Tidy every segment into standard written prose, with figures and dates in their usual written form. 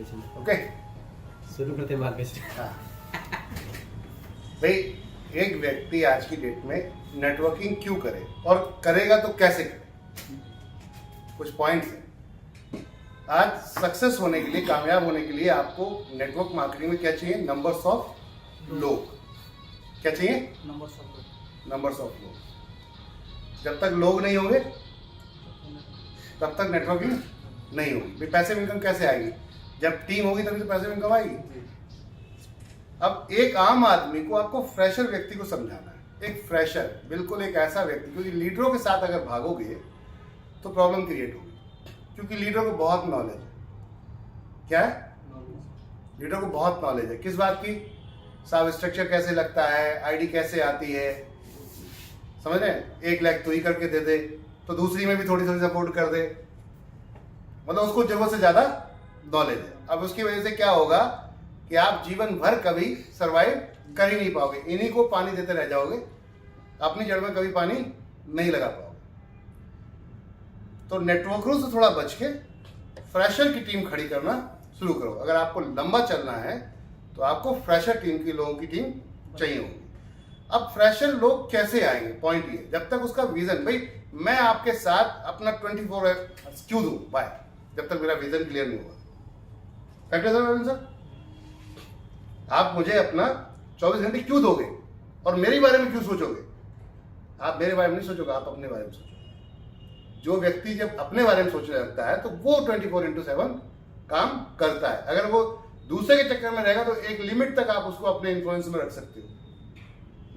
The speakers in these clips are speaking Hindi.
टेंशन। ओके, शुरू करते हैं मार्केट से। हाँ भाई, एक व्यक्ति आज की डेट में नेटवर्किंग क्यों करे और करेगा तो कैसे करे, कुछ पॉइंट्स हैं। आज सक्सेस होने के लिए, कामयाब होने के लिए आपको नेटवर्क मार्केटिंग में क्या चाहिए? नंबर्स ऑफ लोग। क्या चाहिए? नंबर्स ऑफ लोग। जब तक लोग नहीं होंगे तब तक नेटवर्किंग नहीं होगी। भाई पैसिव इनकम कैसे आएगी? जब टीम होगी तभी तो पैसिव इनकम आएगी। अब एक आम आदमी को आपको फ्रेशर व्यक्ति को समझाना है। एक फ्रेशर, बिल्कुल एक ऐसा व्यक्ति, क्योंकि लीडरों के साथ अगर भागोगे तो प्रॉब्लम क्रिएट होगी, क्योंकि लीडर को बहुत नॉलेज है। क्या है? लीडर को बहुत नॉलेज है। किस बात की? सब स्ट्रक्चर कैसे लगता है, आईडी कैसे आती है, समझ रहे हैं? 1 लाख तू ही करके दे दे तो दूसरी में भी थोड़ी थोड़ी सपोर्ट कर दे, मतलब उसको जरूरत से ज्यादा नॉलेज है। अब उसकी वजह से क्या होगा कि आप जीवन भर कभी सरवाइव कर ही नहीं पाओगे, इन्हीं को पानी देते रह जाओगे, अपनी जड़ में कभी पानी नहीं लगा पाओगे। तो नेटवर्करों से थोड़ा बच के फ्रेशर की टीम खड़ी करना शुरू करो। अगर आपको लंबा चलना है तो आपको फ्रेशर टीम की लोगों की टीम चाहिए होगी। अब फ्रेशर लोग कैसे आएंगे? पॉइंट ये, जब तक उसका विजन, भाई मैं आपके साथ अपना 24 आवर्स क्यों दूं? बाय, जब तक मेरा विजन क्लियर नहीं होगा। फैक्ट है सर, आप मुझे अपना 24 घंटे क्यों दोगे और मेरे बारे में क्यों सोचोगे? आप मेरे बारे में नहीं सोचोगे, आप अपने बारे में सोचोगे। जो व्यक्ति जब अपने बारे में सोचने लगता है तो वो 24/7 काम करता है। अगर वो दूसरे के चक्कर में रहेगा तो एक लिमिट तक आप उसको अपने इन्फ्लुएंस में रख सकते हो।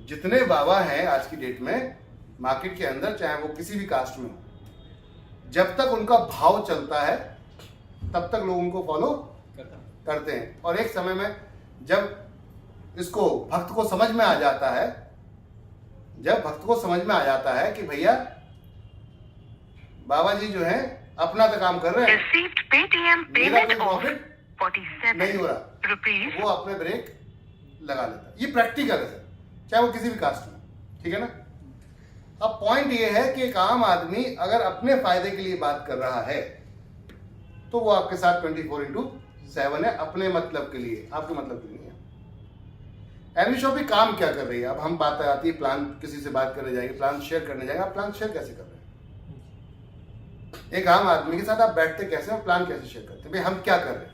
जितने बाबा हैं आज की डेट में मार्केट के अंदर, चाहे वो किसी भी कास्ट में हो, जब तक उनका भाव चलता है तब तक लोग उनको फॉलो करते हैं। और एक समय में जब इसको भक्त को समझ में आ जाता है, जब भक्त को समझ में आ जाता है कि भैया बाबा जी जो है अपना तो काम कर रहे हैं, मेरा कोई प्रॉफिट नहीं हो रहा, वो अपने ब्रेक लगा लेता है। ये प्रैक्टिकल है सर, चाहे वो किसी भी कास्ट में, ठीक है ना? अब पॉइंट ये है कि एक आम आदमी अगर अपने फायदे के लिए बात कर रहा है तो वो आपके साथ 24/7 है, अपने मतलब के लिए, आपके मतलब के लिए नहीं है। एमी शॉपी काम क्या कर रही है? अब हम बात आती है प्लान, किसी से बात करने जाएंगे, प्लान शेयर करने जाएंगे, आप प्लान शेयर कैसे कर रहे हैं? एक आम आदमी के साथ आप बैठते कैसे और प्लान कैसे शेयर करते हैं? भाई हम क्या कर रहे हैं?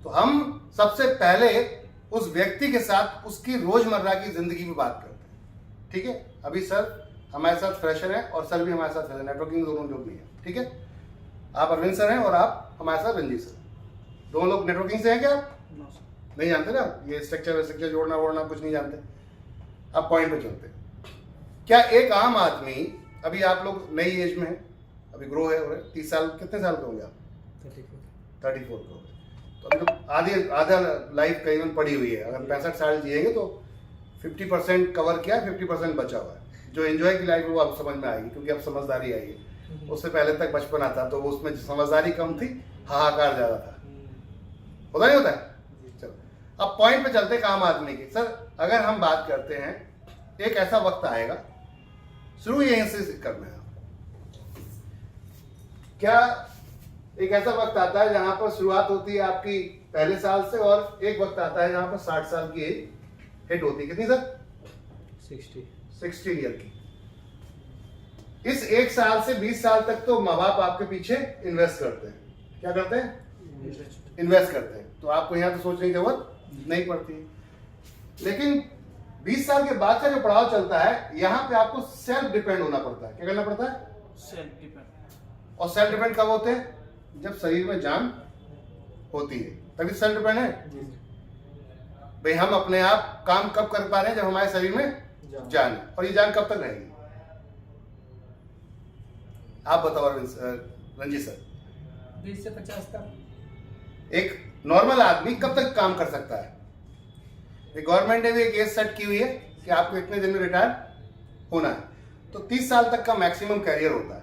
तो हम सबसे पहले उस व्यक्ति के साथ उसकी रोजमर्रा की जिंदगी में बात करते हैं, ठीक है? अभी सर हमारे साथ फ्रेशर हैं और सर भी हमारे साथ फ्रेशर, नेटवर्किंग दोनों लोग नहीं है, ठीक है? आप अरविंद सर हैं और आप हमारे साथ रंजीत सर, दोनों लोग नेटवर्किंग से हैं क्या? नहीं जानते ना, ये स्ट्रक्चर जोड़ना वोड़ना कुछ नहीं जानते। अब पॉइंट पे चलते हैं। क्या एक आम आदमी, अभी आप लोग नई एज में हैं, अभी ग्रो है, 30 साल, कितने साल के होंगे आप? 34 के होंगे। तो अभी तो आधा लाइफ करीबन पड़ी हुई है। अगर 65 साल जिएंगे तो 50% कवर किया, 50% बचा हुआ है। जो एंजॉय की लाइफ है वो अब समझ में आएगी, क्योंकि अब समझदारी आई है। उससे पहले तक बचपन आता तो वो उसमें समझदारी कम थी, हाहाकार ज्यादा था। होता नहीं होता है? चलो अब पॉइंट पे चलते काम आदमी के। सर अगर हम बात करते हैं, एक ऐसा वक्त आएगा, शुरू यहीं से करना है। क्या एक ऐसा वक्त आता है जहां पर शुरुआत होती है आपकी पहले साल से, और एक वक्त आता है जहां पर 60 साल की एज हिट होती है। कितनी सर? 60 ईयर की। इस 1 साल से 20 साल तक तो माँ बाप आपके पीछे इन्वेस्ट करते हैं। क्या करते हैं? इन्वेस्ट करते हैं। तो आपको यहाँ तो सोचने की जरूरत नहीं पड़ती। लेकिन 20 साल के बाद का जो पड़ाव चलता है, यहाँ पे आपको सेल्फ डिपेंड होना पड़ता है। क्या करना पड़ता है? Self depend. और सेल्फ डिपेंड कब होते हैं? जब शरीर में जान होती है, तभी सेल्फ डिपेंड है। भाई हम अपने आप काम कब कर पा रहे हैं? जब हमारे शरीर में जान है। और ये जान कब तक रहेगी? आप बताओ रंजीत सर। 20 से 50 तक। एक नॉर्मल आदमी कब तक काम कर सकता है? गवर्नमेंट ने भी एक एज सेट की हुई है कि आपको इतने दिन में रिटायर होना है। तो 30 साल तक का मैक्सिमम कैरियर होता है।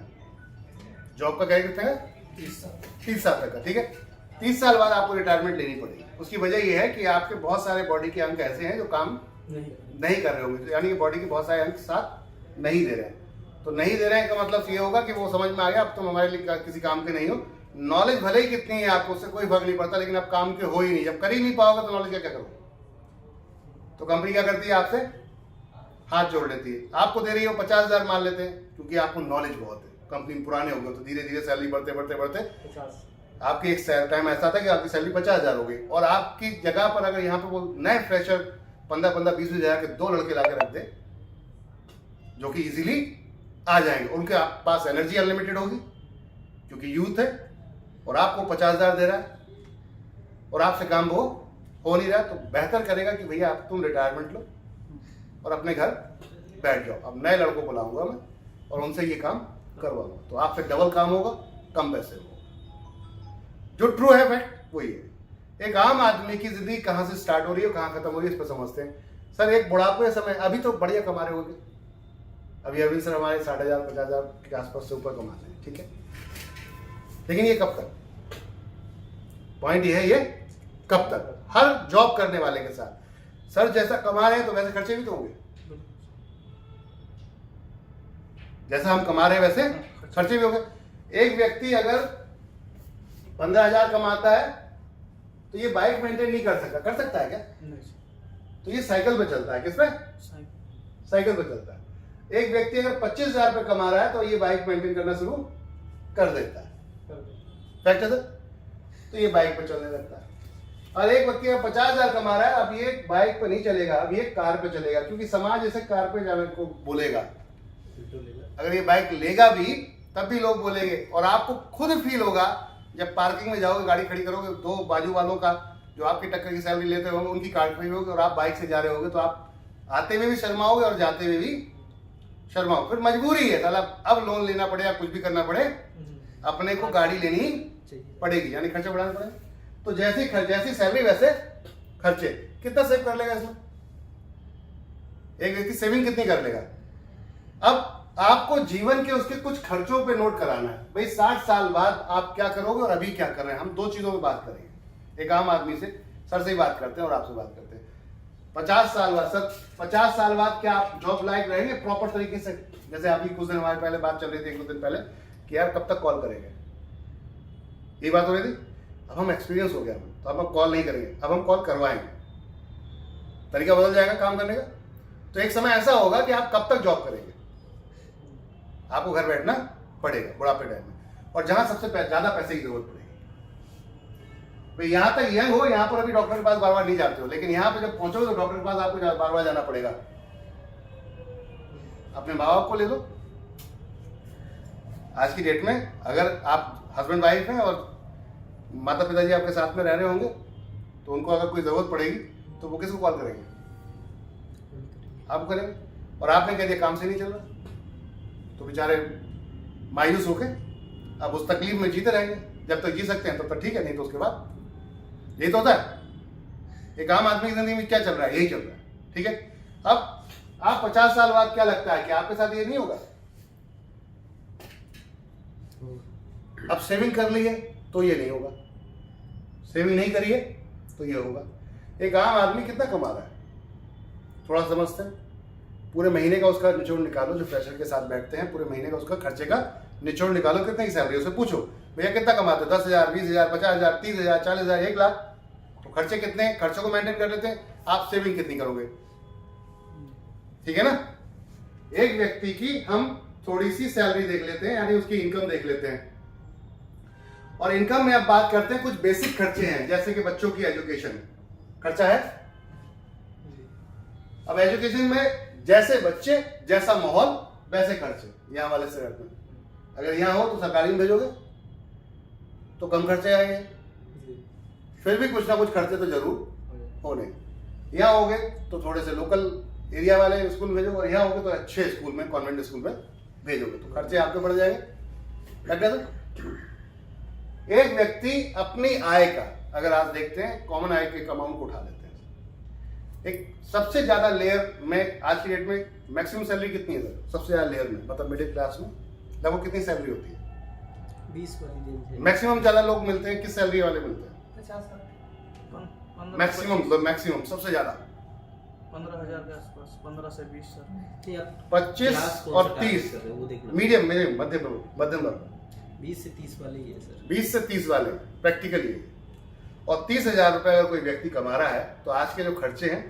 जॉब का कैरियर कितना है? 30 साल तक का, ठीक है? 30 साल बाद आपको रिटायरमेंट लेनी पड़ेगी। उसकी वजह यह है कि आपके बहुत सारे बॉडी के अंग ऐसे हैं जो काम नहीं कर रहे होंगे, यानी कि बॉडी के बहुत सारे अंग साथ नहीं दे रहे हैं। तो नहीं दे रहे हैं का मतलब ये होगा कि वो समझ में आ गया अब तुम हमारे लिए किसी काम के नहीं हो, नॉलेज भले ही कितनी है आपको, उससे कोई फर्क नहीं पड़ता, लेकिन आप काम के हो ही नहीं। जब कर ही नहीं पाओगे तो नॉलेज क्या करोगे? तो कंपनी क्या करती है? आपसे हाथ जोड़ लेती है। आपको दे रही है 50,000 मान लेते हैं, क्योंकि आपको नॉलेज बहुत है, कंपनी पुराने हो गए तो धीरे धीरे सैलरी बढ़ते बढ़ते बढ़ते 50 आपकी एक टाइम ऐसा था कि आपकी सैलरी 50,000 हो गई, और आपकी जगह पर अगर यहाँ पे वो नए फ्रेशर 15-15, 20 हजार के 2 लड़के लाके रख दे, जो कि इजीली आ जाएंगे, उनके पास एनर्जी अनलिमिटेड होगी क्योंकि यूथ है, और आपको 50,000 दे रहा है और आपसे काम वो हो नहीं रहा, तो बेहतर करेगा कि भैया आप तुम रिटायरमेंट लो और अपने घर बैठ जाओ। अब नए लड़कों को लाऊंगा मैं और उनसे ये काम करवाऊंगा, तो आपसे डबल काम होगा, कम पैसे होगा। जो ट्रू है फैक्ट वही है। एक आम आदमी की जिंदगी कहाँ से स्टार्ट हो रही है, कहाँ खत्म हो रही है, इस पर समझते हैं। सर एक बुढ़ापे समय, अभी तो बढ़िया कमा रहे होंगे, अभी सर हमारे 60,000 50,000 के आसपास से ऊपर कमाते हैं, ठीक है, लेकिन ये कब तक? पॉइंट ये है, ये कब तक? हर जॉब करने वाले के साथ सर जैसा कमा रहे हैं तो वैसे खर्चे भी तो होंगे, जैसा हम कमा रहे हैं वैसे खर्चे भी होंगे। एक व्यक्ति अगर 15,000 कमाता है तो ये बाइक मेंटेन नहीं कर सकता, कर सकता है क्या? तो ये साइकिल पे चलता है, किस पे? साइकिल पे चलता है। एक व्यक्ति अगर 25,000 पे कमा रहा है तो ये बाइक मेंटेन करना शुरू कर देता है, फैक्ट है सर। तो ये बाइक पे चलने लगता है। और एक व्यक्ति अगर 50,000 कमा रहा है, अब ये बाइक पे नहीं चलेगा, अब ये कार पे चलेगा, क्योंकि समाज इसे कार पे जाने को बोलेगा। अगर ये बाइक लेगा भी तब भी लोग बोलेंगे, और आपको खुद फील होगा जब पार्किंग में जाओगे, गाड़ी खड़ी करोगे, 2 बाजू वालों का जो आपकी टक्कर की सैलरी लेते होंगे उनकी कार खड़ी होगी और आप बाइक से जा रहे होगे, तो आप आते हुए भी शर्माओगे और जाते हुए भी शर्माओगे। फिर मजबूरी है साला, अब लोन लेना पड़े या कुछ भी करना पड़े, अपने को गाड़ी लेनी पड़ेगी, यानी खर्चा बढ़ाना पड़ेगा। तो जैसी सैलरी वैसे खर्चे। कितना सेव कर लेगा इसमें? एक व्यक्ति सेविंग कितनी कर लेगा? अब आपको जीवन के उसके कुछ खर्चों पे नोट कराना है। भाई 60 साल बाद आप क्या करोगे और अभी क्या कर रहे हैं। हम 2 चीजों में बात करेंगे, एक आम आदमी से, सर से ही बात करते हैं और आपसे बात करते हैं। 50 साल बाद सर, 50 साल बाद क्या आप जॉब लायक रहेंगे प्रॉपर तरीके से? जैसे अभी कुछ दिन हमारे पहले बात चल रही थी, 1-2 दिन पहले, कि यार कब तक कॉल करेंगे, ये बात हो रही थी। अब हम एक्सपीरियंस हो गया, तो अब हम कॉल नहीं करेंगे, अब हम कॉल करवाएंगे, तरीका बदल जाएगा काम करने का। तो एक समय ऐसा होगा कि आप कब तक जॉब करेंगे, आपको घर बैठना पड़ेगा बुढ़ापे टाइम में, और जहां सबसे ज्यादा पैसे की जरूरत पड़ेगी। भाई यहां तक यंग हो, यहां पर अभी डॉक्टर के पास बार बार नहीं जाते हो, लेकिन यहां पर जब पहुंचोगे तो डॉक्टर के पास आपको बार बार जाना पड़ेगा। अपने माँ बाप को ले लो, आज की डेट में अगर आप हस्बैंड वाइफ हैं और माता पिताजी आपके साथ में रह रहे होंगे, तो उनको अगर कोई जरूरत पड़ेगी तो वो किसको कॉल करेंगे? आपको करेंगे। और आपने कह दिया काम से नहीं चल रहा, तो बेचारे मायूस होके अब उस तकलीफ में जीते रहेंगे। जब तक जी सकते हैं तब तक ठीक है, नहीं तो उसके बाद यही तो होता है। एक आम आदमी की जिंदगी में क्या चल रहा है, यही चल रहा है, ठीक है। अब आप 50 साल बाद क्या लगता है कि आपके साथ ये नहीं होगा? अब सेविंग कर ली है तो ये नहीं होगा, सेविंग नहीं करी है तो ये होगा। एक आम आदमी कितना कमा रहा है थोड़ा समझते हैं। पूरे महीने का उसका निचोड़ निकालो, जो फ्रेशर के साथ बैठते हैं, पूरे महीने का उसका खर्चे का निचोड़ निकालो, कितनी सैलरी उससे पूछो, भैया कितना कमाते हो? 10,000, 20,000, 50,000, 30,000, 40,000, 1 लाख। तो खर्चे कितने? खर्चों को मेंटेन कर लेते हैं। आप सेविंग कितनी करोगे? ठीक है ना। एक व्यक्ति की हम थोड़ी सी सैलरी देख लेते हैं, यानी उसकी इनकम देख लेते हैं, और इनकम में अब बात करते हैं कुछ बेसिक खर्चे हैं, जैसे कि बच्चों की एजुकेशन खर्चा है। अब एजुकेशन में जैसे बच्चे, जैसा माहौल, वैसे खर्चे। यहाँ वाले से में अगर यहाँ हो तो सरकारी में भेजोगे तो कम खर्चे आएंगे, फिर भी कुछ ना कुछ खर्चे तो जरूर होने। यहाँ हो गए तो थोड़े से लोकल एरिया वाले स्कूल में भेजोगे, और यहाँ हो गए तो अच्छे स्कूल में, कॉन्वेंट स्कूल में भेजोगे, तो खर्चे आपके बढ़ जाएंगे। लग गया? तो एक व्यक्ति अपनी आय का, अगर आज देखते हैं कॉमन आय के अमाउंट को उठा लेते हैं, एक सबसे ज्यादा लेयर में आज की डेट में मैक्सिमम सैलरी कितनी है सर? सबसे ज्यादा लेयर में, मतलब मिडिल क्लास में लगभग कितनी सैलरी होती है? 20 वाली। मैक्सिमम ज्यादा लोग मिलते हैं किस सैलरी वाले मिलते हैं? 50। मैक्सिमम सबसे ज्यादा 15,000 के आसपास, 15 से 20 सर। 25 और 30 मीडियम मध्यम वर्ग। 20 से 30 वाले ही है सर। 20 से 30 वाले प्रैक्टिकली। और 30,000 रुपये अगर कोई व्यक्ति कमा रहा है तो आज के जो खर्चे हैं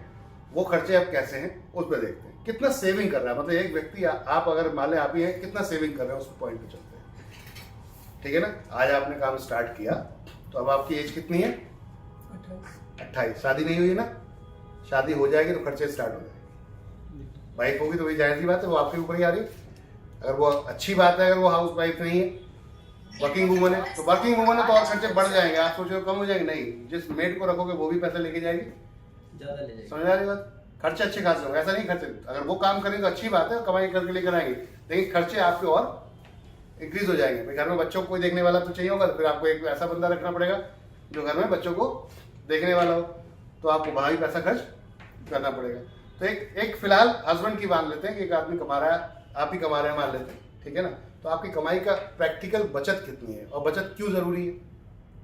वो खर्चे अब कैसे हैं उस पर देखते हैं। कितना सेविंग कर रहा है, मतलब एक व्यक्ति आप अगर मान लें आप ही हैं, कितना सेविंग कर रहे हैं उस पॉइंट पे चलते हैं। ठीक है ना। आज आपने काम स्टार्ट किया तो अब आपकी एज कितनी है? 28। शादी नहीं हुई ना? शादी हो जाएगी तो खर्चे स्टार्ट हो जाएंगे। वाइफ होगी तो वही जाहिर सी बात है, वो आपके ऊपर ही आ रही। अगर वो अच्छी बात है, अगर वो हाउस वाइफ नहीं है, वर्किंग वूमन है, तो वर्किंग वूमन है तो और खर्चे बढ़ जाएंगे। आप सोचो कम हो जाएंगे? नहीं, जिस मेड को रखोगे वो भी पैसे लेके जाएगी, ज्यादा ले जाएगी। समझ आ रही बात? खर्चे अच्छे खासे होंगे, ऐसा नहीं खर्चे, अगर वो काम करेंगे तो अच्छी बात है, कमाई करके लेकर आएंगे, लेकिन खर्चे आपके और इंक्रीज हो जाएंगे। भाई घर में बच्चों को कोई देखने वाला तो चाहिए होगा, तो फिर आपको एक ऐसा बंदा रखना पड़ेगा जो घर में बच्चों को देखने वाला हो, तो आपको वहाँ भी पैसा खर्च करना पड़ेगा। तो एक फिलहाल हस्बैंड की मान लेते हैं कि एक आदमी कमा रहा है, आप ही कमा रहे हैं मान लेते हैं, ठीक है ना। तो आपकी कमाई का प्रैक्टिकल बचत कितनी है और बचत क्यों जरूरी है,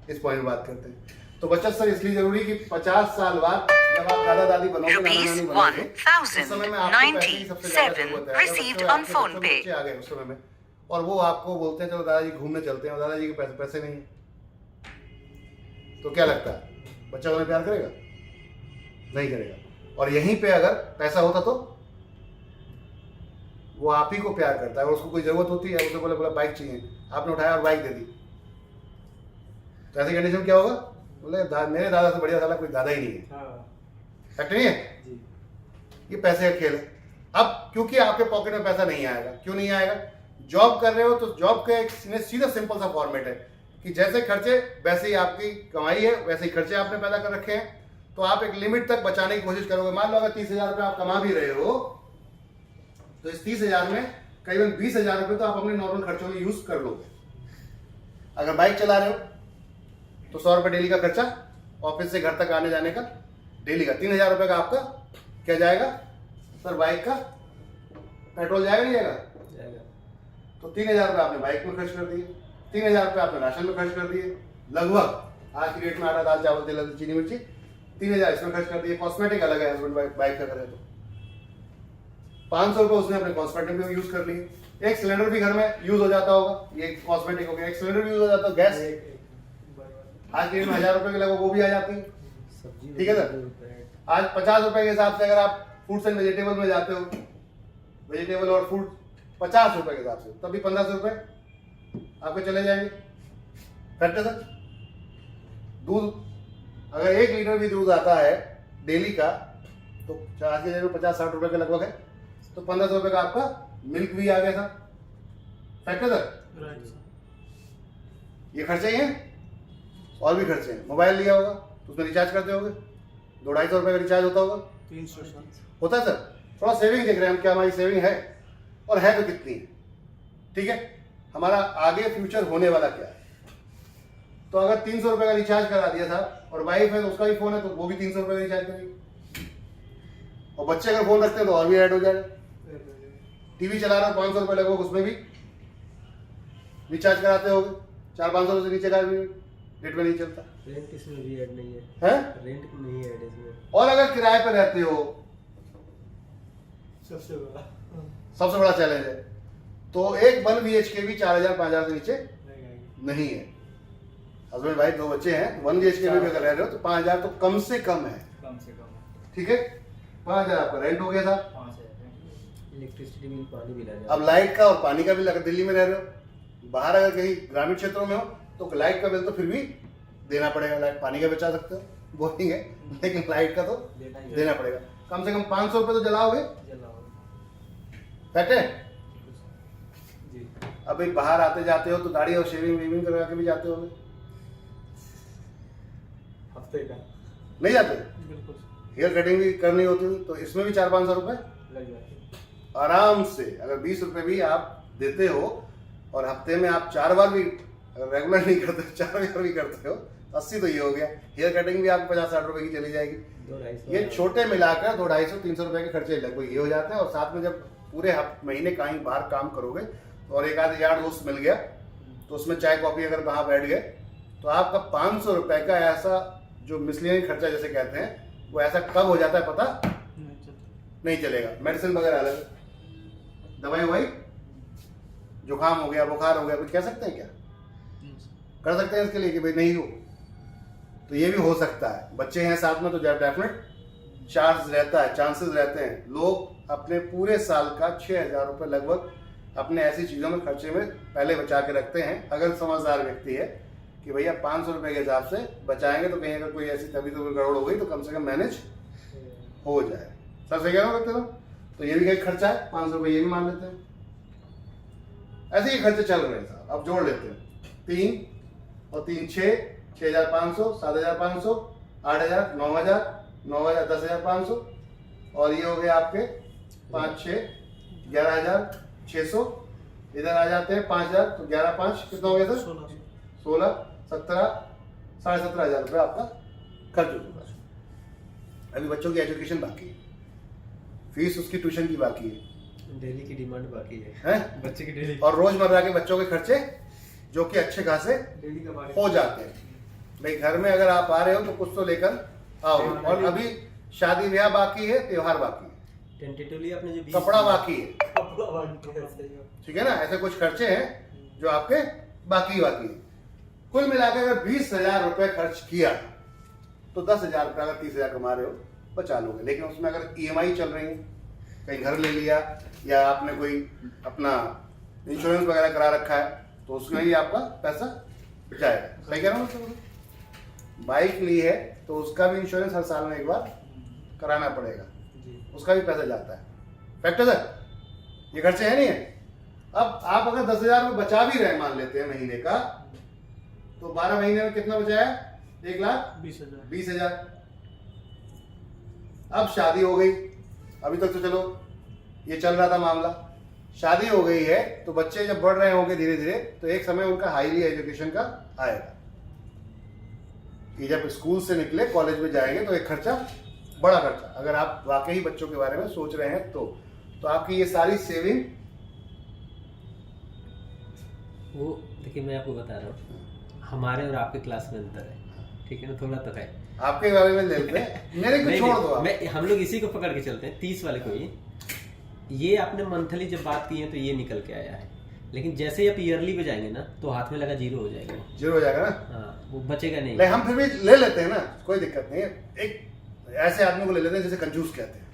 इस पॉइंट में बात करते हैं। तो बचत सर इसलिए जरूरी है कि 50 साल बाद जब आप दादा दादी बनोगे, नाना नानी बनोगे, उस समय में आपको पैसे की सबसे ज्यादा जरूरत है। received on phone pay. बच्चे आ गए उस समय में और वो आपको बोलते हैं चलो दादाजी घूमने चलते हैं, और दादाजी के पैसे नहीं है, तो क्या लगता है बच्चा उन्हें प्यार करेगा? नहीं करेगा। और यहीं पे अगर पैसा होता तो वो आप ही को प्यार करता है, और उसको कोई जरूरत होती है, उसे बोला बाइक चाहिए, आपने उठाया और बाइक दे दी, तो ऐसी कंडीशन में क्या होगा? बोले मेरे दादा से बढ़िया साला कोई दादा ही नहीं है। फैक्ट नहीं है जी। ये पैसे का खेल है। अब क्योंकि आपके पॉकेट में पैसा नहीं आएगा, क्यों नहीं आएगा? जॉब कर रहे हो तो जॉब का एक सीधा सिंपल सा फॉर्मेट है कि जैसे खर्चे वैसे ही आपकी कमाई है, वैसे ही खर्चे आपने पैदा कर रखे हैं, तो आप एक लिमिट तक बचाने की कोशिश करोगे। मान लो अगर 30,000 रुपये आप कमा भी रहे हो तो इस 30,000 में करीबन 20,000 रुपये तो आप अपने नॉर्मल खर्चों में यूज कर लोगे। अगर बाइक चला रहे हो तो 100 रुपये डेली का खर्चा, ऑफिस से घर तक आने जाने का डेली का। 3,000 रुपये का आपका क्या जाएगा सर? बाइक का पेट्रोल जाएगा नहीं जाएगा? तो 3,000 रुपये आपने बाइक में खर्च कर दिए, 3,000 रुपये आपने राशन में खर्च कर दिए, लगभग आज की डेट में आटा दाल चावल तेल चीनी मिर्ची 3,000 इसमें खर्च कर दिए। कॉस्मेटिक अलग है, हस्बैंड बाइक का करे तो 500 रुपये उसने अपने कॉस्मेटिक में यूज कर लिए। एक सिलेंडर भी घर में यूज हो जाता होगा, ये कॉस्मेटिक हो गया, एक सिलेंडर भी यूज हो जाता है। गैस आज की डेट में 1,000 रुपये के लगभग वो भी आ जाती है, ठीक है सर। आज 50 रुपए के हिसाब से अगर आप फ्रूट्स एंड वेजिटेबल में जाते हो, वेजिटेबल और फ्रूट 50 रुपए के हिसाब से, तब भी 1,500 रुपए आपके चले जाएंगे। फैक्ट है सर। दूध अगर 1 लीटर भी दूध आता है डेली का तो आज के डेट में 50-60 रुपए के लगभग है, तो 1,500 रुपए का आपका मिल्क भी आ गया था। फैक्ट है सर। ये खर्चे ही हैं और भी खर्चे हैं। मोबाइल लिया होगा तो उसमें रिचार्ज करते होगे, 200-250 रुपए का रिचार्ज होता होगा, 300 होता है सर। थोड़ा सेविंग देख रहे हैं हम, क्या हमारी सेविंग है और है तो कितनी, ठीक है। हमारा आगे फ्यूचर होने वाला क्या है। तो अगर 300 रुपए का रिचार्ज करा दिया था और वाइफ है तो उसका भी फोन है तो वो भी 300 रुपए का रिचार्ज करेगी, और बच्चे अगर फोन रखते हैं तो और भी ऐड हो जाएगा। टीवी चला रहा है 500 रुपए लगभग, उसमें भी रिचार्ज कराते होगे, 400-500 से नीचे का डेट में नहीं चलता। रेंट इसमें भी ऐड नहीं है, रेंट नहीं है ऐड इसमें। और अगर किराए पर रहते हो, सबसे बड़ा चैलेंज है, तो एक 1 BHK भी 4,000-5,000 से नीचे नहीं है। हस्बैंड वाइफ 2 बच्चे हैं, 1 BHK में भी अगर रह रहे हो तो 5,000 तो कम से कम है, ठीक है। 5,000 आपका रेंट हो गया था, इलेक्ट्रिसिटी बिल, पानी बिल आ जाएगा। अब लाइट का और पानी का बिल, अगर दिल्ली में रह रहे हो, बाहर अगर कहीं ग्रामीण क्षेत्रों में हो तो लाइट का बिल तो फिर भी देना पड़ेगा। लाइट पानी का बचा सकते हो, बोरिंग है, लेकिन लाइट का तो देना पड़ेगा। कम से कम 500 रुपये तो जलाओगे, फैक्ट है जी। अब भाई बाहर आते जाते हो तो दाढ़ी और शेविंग वेविंग करवा के भी जाते हो, हफ्ते का नहीं जाते? बिल्कुल हेयर कटिंग भी करनी होती है तो इसमें भी 400-500 रुपये लग जाते हैं आराम से। अगर 20 रुपये भी आप देते हो और हफ्ते में आप 4 बार भी, अगर रेगुलर नहीं करते 4 बार भी करते हो, 80 तो ये हो गया। हेयर कटिंग भी आपको 50-60 रुपये की चली जाएगी। 200-250 ये छोटे मिलाकर 200-250-300 रुपये के खर्चे लगभग ये हो जाते हैं। और साथ में जब पूरे महीने कहीं बाहर काम करोगे और एक आध यार दोस्त मिल गया तो उसमें चाय कॉफी अगर वहाँ बैठ गए तो आपका 500 रुपये का ऐसा जो मिसलियन खर्चा जैसे कहते हैं वो ऐसा कब हो जाता है पता नहीं चलेगा। मेडिसिन वगैरह अलग, दवाई वही, जुकाम हो गया, बुखार हो गया, कुछ कह सकते हैं क्या? कर सकते हैं इसके लिए कि भाई नहीं हो, तो ये भी हो सकता है। बच्चे हैं साथ में तो डेफिनेट चांसेस रहते हैं। लोग अपने पूरे साल का 6,000 रुपये लगभग अपने ऐसी चीज़ों में खर्चे में पहले बचा के रखते हैं। अगर समझदार व्यक्ति है कि भैया 500 रुपये के हिसाब से बचाएंगे तो कहीं अगर कोई ऐसी तभी तो गड़बड़ हो गई तो कम से कम मैनेज हो जाए। सर सही कह रहा हूँ? तो ये भी एक खर्चा है, 500 रुपये ये भी मान लेते हैं। ऐसे ही खर्चे चल रहे हैं साहब। अब जोड़ लेते हैं, 3 और 3 6, 6,500, 7,500, 8,000, 9,000, 9,000, 10,500 और ये हो गए आपके 5 6, 11,600। इधर आ जाते हैं 5,000 तो 11 5 कितना हो गया सर? 16, 17, 17,500 रुपये आपका खर्च हो चुका है। अभी बच्चों की एजुकेशन बाकी है, फीस उसकी ट्यूशन की बाकी है, डेली की डिमांड बाकी है, हैं? बच्चे की डेली। और रोजमर्रा के बच्चों के खर्चे जो कि अच्छे खासे डेली का हो जाते हैं। भाई घर में अगर आप आ रहे हो तो कुछ तो लेकर आओ। और अभी शादी ब्याह बाकी है, त्योहार बाकी है, टेंटेटिवली आपने जो कपड़ा बाकी है, बाकी ठीक है ना? ऐसे कुछ खर्चे हैं जो आपके बाकी है। कुल मिलाकर अगर 20,000 रुपए खर्च किया तो 10,000 रुपये अगर 30,000 कमा रहे हो बचा लोगे। लेकिन उसमें अगर EMI चल रही है, कहीं घर ले लिया या आपने कोई अपना इंश्योरेंस वगैरह करा रखा है तो उसमें ही आपका पैसा जाएगा। सही कह रहा हूँ? बाइक ली है तो उसका भी इंश्योरेंस हर साल में एक बार कराना पड़ेगा, उसका भी पैसा जाता है। फैक्ट है सर, ये खर्चे है नहीं है। अब आप अगर 10,000 रुपये बचा भी रहे मान लेते हैं महीने का, तो 12 महीने में कितना बचाया? 1,20,000। अब शादी हो गई, अभी तक तो चलो ये चल रहा था मामला, शादी हो गई है तो बच्चे जब बढ़ रहे होंगे धीरे धीरे तो एक समय उनका हाईली एजुकेशन का आएगा कि जब स्कूल से निकले कॉलेज में जाएंगे तो एक खर्चा, बड़ा खर्चा। अगर आप वाकई बच्चों के बारे में सोच रहे हैं तो आपकी ये सारी सेविंग, वो देखिए मैं आपको बता रहा हूँ, हमारे और आपके क्लास में अंतर है, ठीक है ना? थोड़ा तो है। आपके बारे में लेते हैं, मेरे को छोड़ दो आप। हम लोग इसी को पकड़ के चलते हैं, 30 वाले को। ये आपने मंथली जब बात की है तो ये निकल के आया है, लेकिन जैसे ही आप ईयरली पे जाएंगे ना तो हाथ में लगा जीरो हो जाएगा। जीरो हो जाएगा ना? हाँ, वो बचेगा नहीं। हम फिर भी ले लेते हैं ना, कोई दिक्कत नहीं है। एक ऐसे आदमी को ले लेते हैं जिसे कंजूस कहते हैं।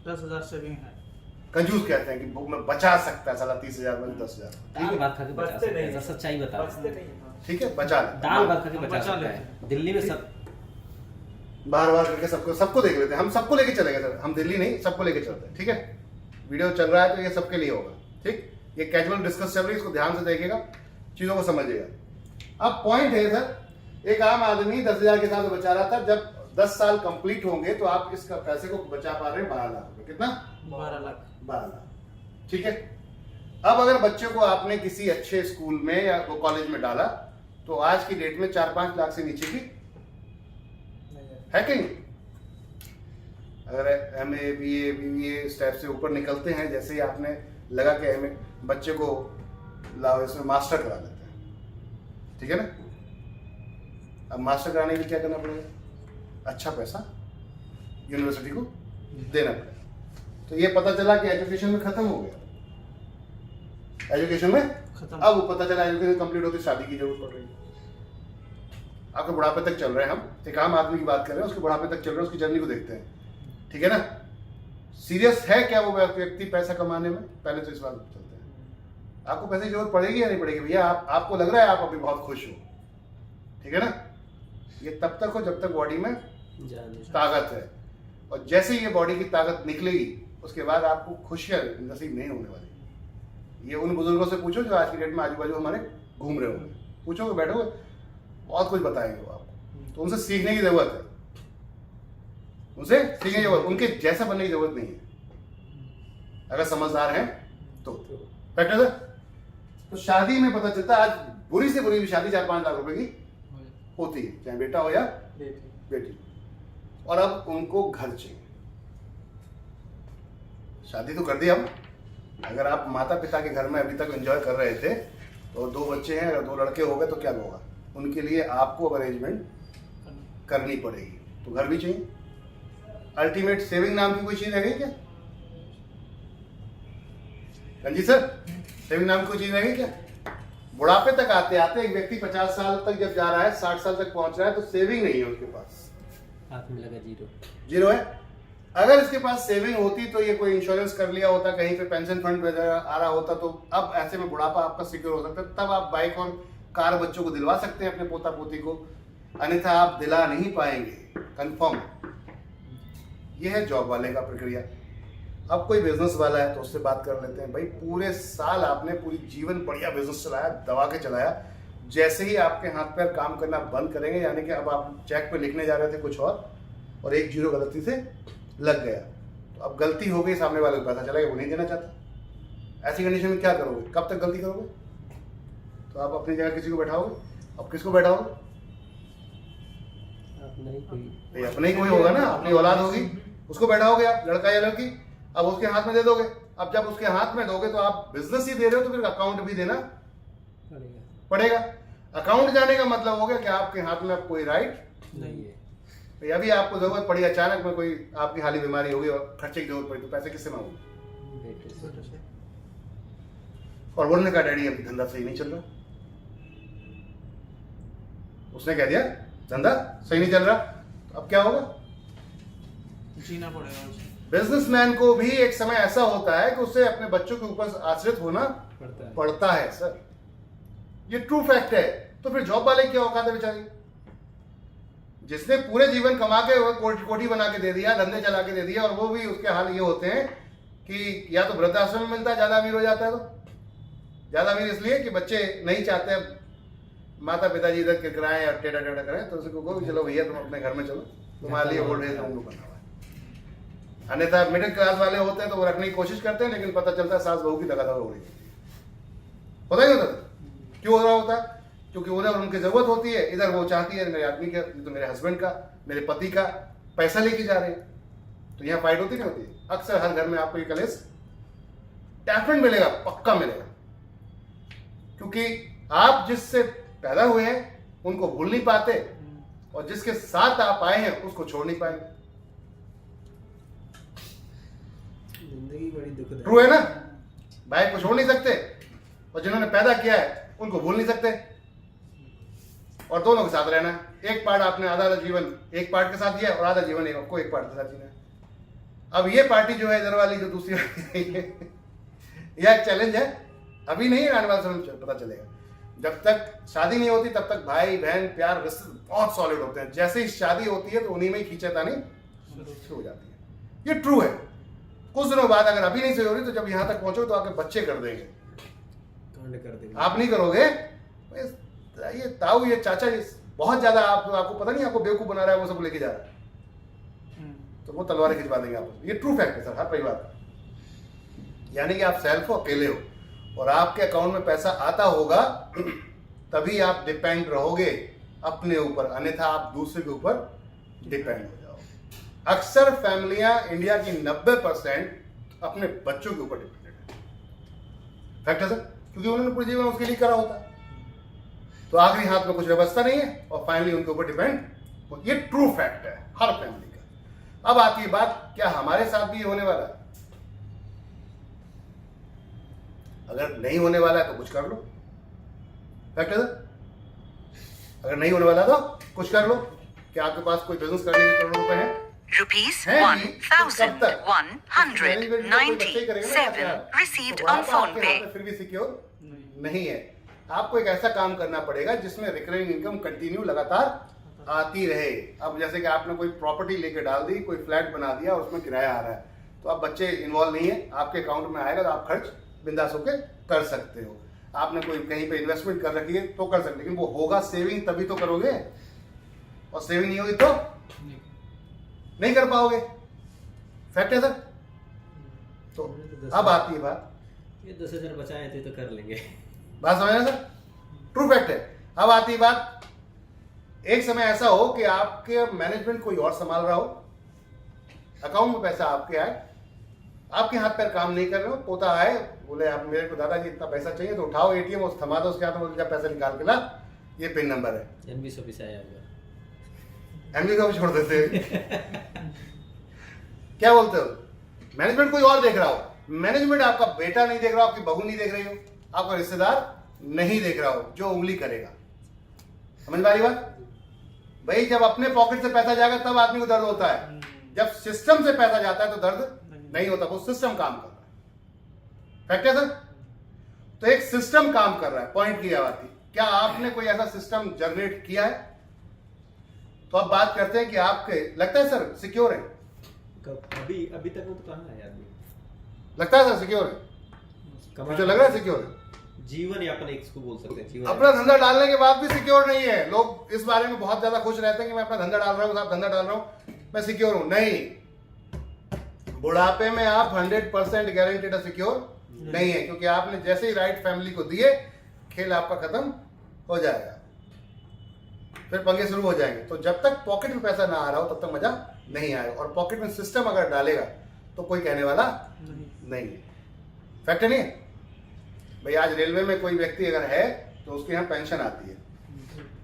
10,000 सेविंग है, कंजूस कहते हैं कि वो मैं बचा सकता है साला 30,000 में 10,000। ठीक है, बात खा के बचा सकते हैं, सच्चाई बता रहे बचते हैं। नहीं हैं। ठीक है, बचा ले, दाल भात खा के हम बचा बचा सकता लेते है। दिल्ली में सब बार करके सबको देख लेते हैं। हम सबको लेके चलेंगे सर, हम दिल्ली नहीं, सबको लेके चलते हैं। ठीक है, वीडियो चल रहा है तो ये सबके लिए होगा। ठीक, ये कैजुअल डिस्कस चल रही है, इसको ध्यान से देखिएगा, चीजों को समझिएगा। अब पॉइंट है सर, एक आम आदमी 10,000 के साथ बचा रहा था, जब 10 साल कंप्लीट होंगे तो आप इसका पैसे को बचा पा रहे हैं 12 लाख रुपए। कितना? 12 लाख। 12 लाख। ठीक है, अब अगर बच्चे को आपने किसी अच्छे स्कूल में या कॉलेज में डाला तो आज की डेट में 4-5 लाख से नीचे की है कि नहीं? अगर MA BA BBA स्टेप से ऊपर निकलते हैं, जैसे ही आपने लगा कि MA बच्चे को लाओ इसमें मास्टर करा देते हैं, ठीक है ना? अब मास्टर कराने के लिए क्या करना पड़ेगा? अच्छा पैसा यूनिवर्सिटी को देना पड़ेगा। तो ये पता चला कि एजुकेशन में खत्म हो गया, एजुकेशन में खत्म। अब पता चला एजुकेशन कंप्लीट होती शादी की जरूरत पड़ रही है। आपके बुढ़ापे तक चल रहे हैं, हम एक आम आदमी की बात कर रहे हैं, उसके बुढ़ापे तक चल रहे हैं, उसकी जर्नी को देखते हैं। ठीक है ना? सीरियस है क्या वो व्यक्ति पैसा कमाने में? पहले तो इस बात पर चलते हैं। आपको पैसे की जरूरत पड़ेगी या नहीं पड़ेगी भैया? आपको लग रहा है आप अभी बहुत खुश हो, ठीक है ना? ये तब तक हो जब तक बॉडी में ताकत है, और जैसे ही ये बॉडी की ताकत निकलेगी उसके बाद आपको खुशियां नसीब नहीं होने वाली। ये उन बुजुर्गों से पूछो जो आज की डेट में आजू बाजू हमारे घूम रहे होंगे, पूछोगे, बैठोगे, बहुत कुछ बताएंगे वो आपको। तो उनसे सीखने की जरूरत है, उनसे सीखने की जरूरत, उनके जैसा बनने की जरूरत नहीं है अगर समझदार हैं तो। फैक्ट है सर? तो शादी में पता चलता है, आज बुरी से बुरी भी शादी 4-5 लाख रुपए की होती है, चाहे बेटा हो या बेटी। और अब उनको घर चाहिए। शादी तो कर दी हम, अगर आप माता पिता के घर में अभी तक एंजॉय कर रहे थे तो 2 बच्चे हैं, अगर 2 लड़के हो गए तो क्या होगा? उनके लिए आपको अरेंजमेंट करनी पड़ेगी, तो घर भी चाहिए। अल्टीमेट सेविंग नाम की कोई चीज है क्या रंजीत सर? सेविंग नाम की कोई चीज है क्या? बुढ़ापे तक आते आते एक व्यक्ति 50 साल तक जब जा रहा है, 60 साल तक पहुंच रहा है, तो सेविंग नहीं है उसके पास, हाथ में लगा जीरो है। अगर इसके पास सेविंग होती तो ये कोई इंश्योरेंस कर लिया होता, कहीं पे पेंशन फंड वगैरह आ रहा होता, तो अब ऐसे में बुढ़ापा आपका सिक्योर हो सकता है। तब आप बाइक और कार बच्चों को दिलवा सकते हैं, अपने पोता पोती को, अन्यथा आप दिला नहीं पाएंगे, कंफर्म। ये है जॉब वाले का प्रक्रिया। अब कोई बिजनेस वाला है तो उससे बात कर लेते हैं। भाई पूरे साल आपने पूरी जीवन बढ़िया बिजनेस चलाया, दबा के चलाया, जैसे ही आपके हाथ पैर काम करना बंद करेंगे, यानी कि अब आप चेक पे लिखने जा रहे थे कुछ और एक जीरो गलती से लग गया, तो अब गलती हो गई, सामने वाले को पता चला कि वो नहीं देना चाहता। ऐसी कंडीशन में क्या करोगे? कब तक गलती करोगे? तो आप अपनी जगह किसी को बैठाओगे। अब किसको बैठाओगे? अपने ही कोई होगा ना, अपनी औलाद होगी, उसको बैठाओगे आप, लड़का या लड़की। अब उसके हाथ में दे दोगे। अब जब उसके हाथ में दोगे तो आप बिजनेस ही दे रहे हो, तो फिर अकाउंट भी देना पड़ेगा। अकाउंट जाने का मतलब हो गया कि आपके हाथ में अब कोई राइट नहीं है। तो अभी आपको जरूरत पड़ी, अचानक में कोई आपकी हाली बीमारी होगी और खर्चे की जरूरत पड़ी, तो पैसे किससे मांगोगे? और बोलने का डैडी अभी धंधा सही नहीं चल रहा, उसने कह दिया धंधा सही नहीं चल रहा, तो अब क्या होगा? जीना पड़ेगा उसे। बिजनेसमैन को भी एक समय ऐसा होता है कि उसे अपने बच्चों के ऊपर आश्रित होना पड़ता है सर, ये ट्रू फैक्ट है। तो फिर जॉब वाले क्या औकात है बेचारे, जिसने पूरे जीवन कमा के कोठी बना के दे दिया, धंधे चला के दे दिया, और वो भी उसके हाल ये होते हैं कि या तो वृद्धाश्रम में मिलता है, ज्यादा अमीर हो जाता है। तो ज्यादा अमीर इसलिए कि बच्चे नहीं चाहते माता पिताजी इधर किराए और टेढ़ा टेढ़ा करें, तो उसको कहो चलो भैया तुम अपने घर में चलो, तुम्हारे लिए ओल्ड एज होम बना हुआ है। अन्यथा मिडिल क्लास वाले होते हैं तो वो रखने की कोशिश करते हैं, लेकिन पता चलता है सास बहू की दगादग हो रही है। पता नहीं होता क्यों हो रहा होता है, क्योंकि उधर उनकी जरूरत होती है, इधर वो चाहती है मेरे आदमी का, तो मेरे हस्बैंड का, मेरे पति का पैसा लेके जा रहे हैं, तो यहाँ फाइट होती नहीं होती है। अक्सर हर घर में आपको ये कलेश डेफिनेट मिलेगा, पक्का मिलेगा, क्योंकि आप जिससे पैदा हुए हैं उनको भूल नहीं पाते, और जिसके साथ आप आए हैं उसको छोड़ नहीं पाएंगे। जिंदगी बड़ी दुखदाई। ट्रू है ना? भाई को छोड़ नहीं सकते, और जिन्होंने पैदा किया है उनको भूल नहीं सकते, और दोनों के साथ रहना है। एक पार्ट आपने आधा जीवन एक पार्ट के साथ जिया, और आधा जीवन आपको एक पार्ट के साथ जीना है। अब ये पार्टी जो है इधर वाली, जो दूसरी यह एक चैलेंज है, अभी नहीं, आने वाले समय में पता चलेगा। जब तक शादी नहीं होती तब तक भाई बहन प्यार रिश्ते बहुत सॉलिड होते हैं, जैसे ही शादी होती है तो उन्हीं में ही खींचातानी शुरू हो जाती है। ये ट्रू है। कुछ दिनों बाद अगर अभी नहीं सही हो रही, तो जब यहां तक पहुंचो तो आके बच्चे कर देंगे, आप नहीं करोगे। ये ताऊ, ये चाचा, ये बहुत ज्यादा आपको पता नहीं, आपको बेवकूफ बना रहा है, वो सब लेके जा रहा है, तो वो तलवारें खिंचवा देंगे आपको। ये ट्रू फैक्ट है सर, हर परिवार। यानी कि आप सेल्फ हो, अकेले हो, और आपके अकाउंट में पैसा आता होगा तभी आप डिपेंड रहोगे अपने ऊपर, अन्यथा आप दूसरे के ऊपर डिपेंड हो जाओगे। अक्सर फैमिलियां इंडिया की 90% अपने बच्चों के ऊपर डिपेंडेंट है। फैक्ट है सर, क्योंकि उन्होंने पूरे जीवन उसके लिए करा होता है, तो आखिरी हाथ में कुछ व्यवस्था नहीं है, और फाइनली उनके ऊपर डिपेंड। ये ट्रू फैक्ट है हर फैमिली का। अब आती है बात, क्या हमारे साथ भी होने वाला है? अगर नहीं होने वाला है तो कुछ कर लो। फैक्ट है सर, अगर नहीं होने वाला तो कुछ कर लो। क्या आपके पास कोई बिजनेस करने के करोड़ों रुपए हैं? ₹1,197 received on phone pay. फिर भी सिक्योर नहीं है। आपको एक ऐसा काम करना पड़ेगा जिसमें रिकरिंग इनकम कंटिन्यू लगातार आती रहे। अब जैसे कि आपने कोई प्रॉपर्टी लेके डाल दी, कोई फ्लैट बना दिया, उसमें किराया आ रहा है, तो अब बच्चे इन्वॉल्व नहीं है, आपके अकाउंट में आएगा तो आप खर्च बिंदास होके कर सकते हो। आपने कोई कहीं पे इन्वेस्टमेंट कर रखी है तो कर सकते, लेकिन वो होगा सेविंग तभी तो करोगे, और सेविंग नहीं होगी तो नहीं कर पाओगे। फैक्ट है सर। तो अब आती है बात, ये 10,000 बचाए थे तो कर लेंगे, बात समझ रहे सर? ट्रू फैक्ट है। अब आती है बात, एक समय ऐसा हो कि आपके मैनेजमेंट कोई और संभाल रहा हो, अकाउंट में पैसा आपके आए, आपके हाथ पैर काम नहीं कर रहे हो, पोता आए बोले आप मेरे को दादाजी इतना पैसा चाहिए, तो उठाओ एटीएम और थमा दो उसके हाथ में, क्या पैसा निकाल के ला, ये पिन नंबर है। एनबीसी ऑफिस आया होगा, एमबी का भी छोड़ देते क्या बोलते हो? मैनेजमेंट कोई और देख रहा हो, मैनेजमेंट आपका बेटा नहीं देख रहा हो, आपकी बहू नहीं देख रही हो, आपका रिश्तेदार नहीं देख रहा हो, जो उंगली करेगा। समझ में आ रही बात? भाई जब अपने पॉकेट से पैसा जाएगा तब आदमी को दर्द होता है, जब सिस्टम से पैसा जाता है तो दर्द नहीं होता। वो सिस्टम काम कर रहा है। फैक्ट है सर? तो एक सिस्टम काम कर रहा है। पॉइंट की बात थी, क्या आपने कोई ऐसा सिस्टम जनरेट किया है? तो अब बात करते हैं कि आपके लगता है सर सिक्योर है? अभी तक वो तो कहाँ है आदमी, लगता है सर सिक्योर है? मुझे लग रहा है सिक्योर है। जीवन यापन एक इसको बोल सकते हैं, जीवन अपना धंधा डालने के बाद भी सिक्योर नहीं है। लोग इस बारे में बहुत ज्यादा खुश रहते हैं कि मैं अपना धंधा डाल रहा हूं, साहब धंधा डाल रहा हूं, मैं सिक्योर हूं। नहीं, बुढ़ापे में आप 100% गारंटेड सिक्योर नहीं है, क्योंकि आपने जैसे ही राइट फैमिली को दिए, खेल आपका खत्म हो जाएगा, फिर पंगे शुरू हो जाएंगे। तो जब तक पॉकेट में पैसा ना आ रहा हो तब तक मजा नहीं आएगा। और पॉकेट में सिस्टम अगर डालेगा तो कोई कहने वाला नहीं है। फैक्ट नहीं है भाई? आज रेलवे में कोई व्यक्ति अगर है तो उसके यहाँ पेंशन आती है,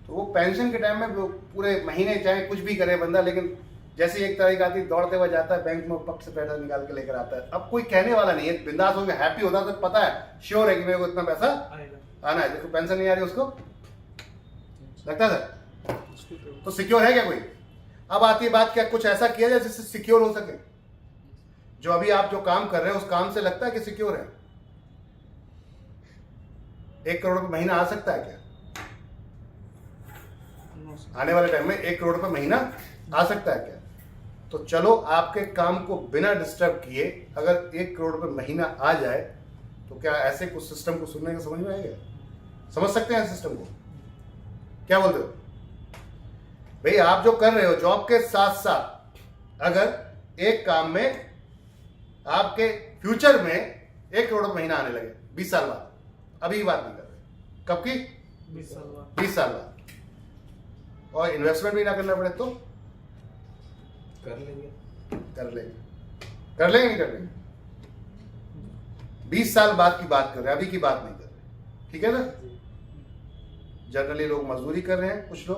तो वो पेंशन के टाइम में वो पूरे महीने चाहे कुछ भी करे बंदा, लेकिन जैसे एक तारीख आती है दौड़ते हुए जाता है बैंक में, पक से पैसा निकाल के लेकर आता है। अब कोई कहने वाला नहीं है, बिंदास हो गया, हैप्पी होता है, तो पता है, श्योर है कि मेरे को इतना पैसा आना है। जिसको पेंशन नहीं आ रही उसको लगता है सर तो सिक्योर है क्या कोई? अब आती है बात, क्या कुछ ऐसा किया जाए जिससे सिक्योर हो सके? जो अभी आप जो काम कर रहे हैं उस काम से लगता है कि सिक्योर है? 1 करोड़ रुपए महीना आ सकता है क्या? आने वाले टाइम में 1 करोड़ रुपए महीना आ सकता है क्या? तो चलो आपके काम को बिना डिस्टर्ब किए अगर 1 करोड़ रुपए महीना आ जाए तो क्या ऐसे कुछ सिस्टम को सुनने का समझ में आएगा? समझ सकते हैं सिस्टम को? क्या बोलते हो भाई? आप जो कर रहे हो जॉब के साथ साथ अगर एक काम में आपके फ्यूचर में 1 करोड़ रुपए महीना आने लगे 20 साल बाद, अभी की बात नहीं कर रहे, कब की? 20 साल बाद। 20 साल बाद, और इन्वेस्टमेंट भी ना करना पड़े तो कर लेंगे। कर लेंगे। कर लेंगे नहीं कर लेंगे? 20 साल बाद की बात कर रहे हैं, अभी की बात नहीं कर रहे। ठीक है ना? जनरली लोग मजदूरी कर रहे हैं, कुछ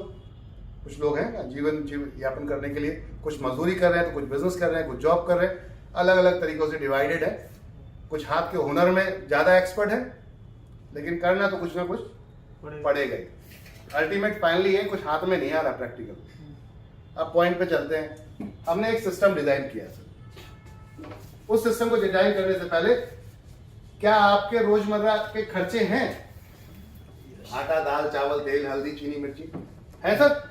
लोग हैं जीवन यापन करने के लिए, कुछ मजदूरी कर रहे हैं तो कुछ बिजनेस कर रहे हैं, कुछ जॉब कर रहे हैं, अलग अलग तरीकों से डिवाइडेड है। कुछ हाथ के हुनर में ज्यादा एक्सपर्ट है, लेकिन करना तो कुछ ना कुछ पड़ेगा ही। अल्टीमेट फाइनली ये कुछ हाथ में नहीं आ रहा प्रैक्टिकल। अब पॉइंट पे चलते हैं। हमने एक सिस्टम डिजाइन किया सर। उस सिस्टम को डिजाइन करने से पहले क्या आपके रोजमर्रा के खर्चे हैं? आटा, दाल, चावल, तेल, हल्दी, चीनी, मिर्ची है सर?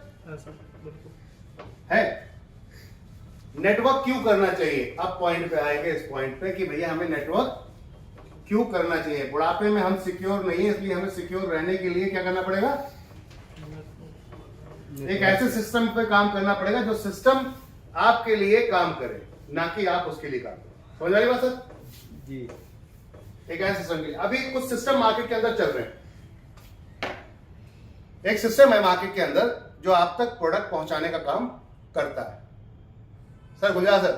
है। नेटवर्क क्यों करना चाहिए? अब पॉइंट पे आएंगे, इस पॉइंट पे कि भैया हमें नेटवर्क क्यों करना चाहिए। बुढ़ापे में हम सिक्योर नहीं है, इसलिए हमें सिक्योर रहने के लिए क्या करना पड़ेगा? एक ऐसे सिस्टम पे काम करना पड़ेगा जो सिस्टम आपके लिए काम करे, ना कि आप उसके लिए काम करें। समझ आई बात सर? जी। एक ऐसे सिस्टम के लिए अभी कुछ सिस्टम मार्केट के अंदर चल रहे हैं। एक सिस्टम है मार्केट के अंदर जो आप तक प्रोडक्ट पहुंचाने का काम करता है। सर गुलजार सर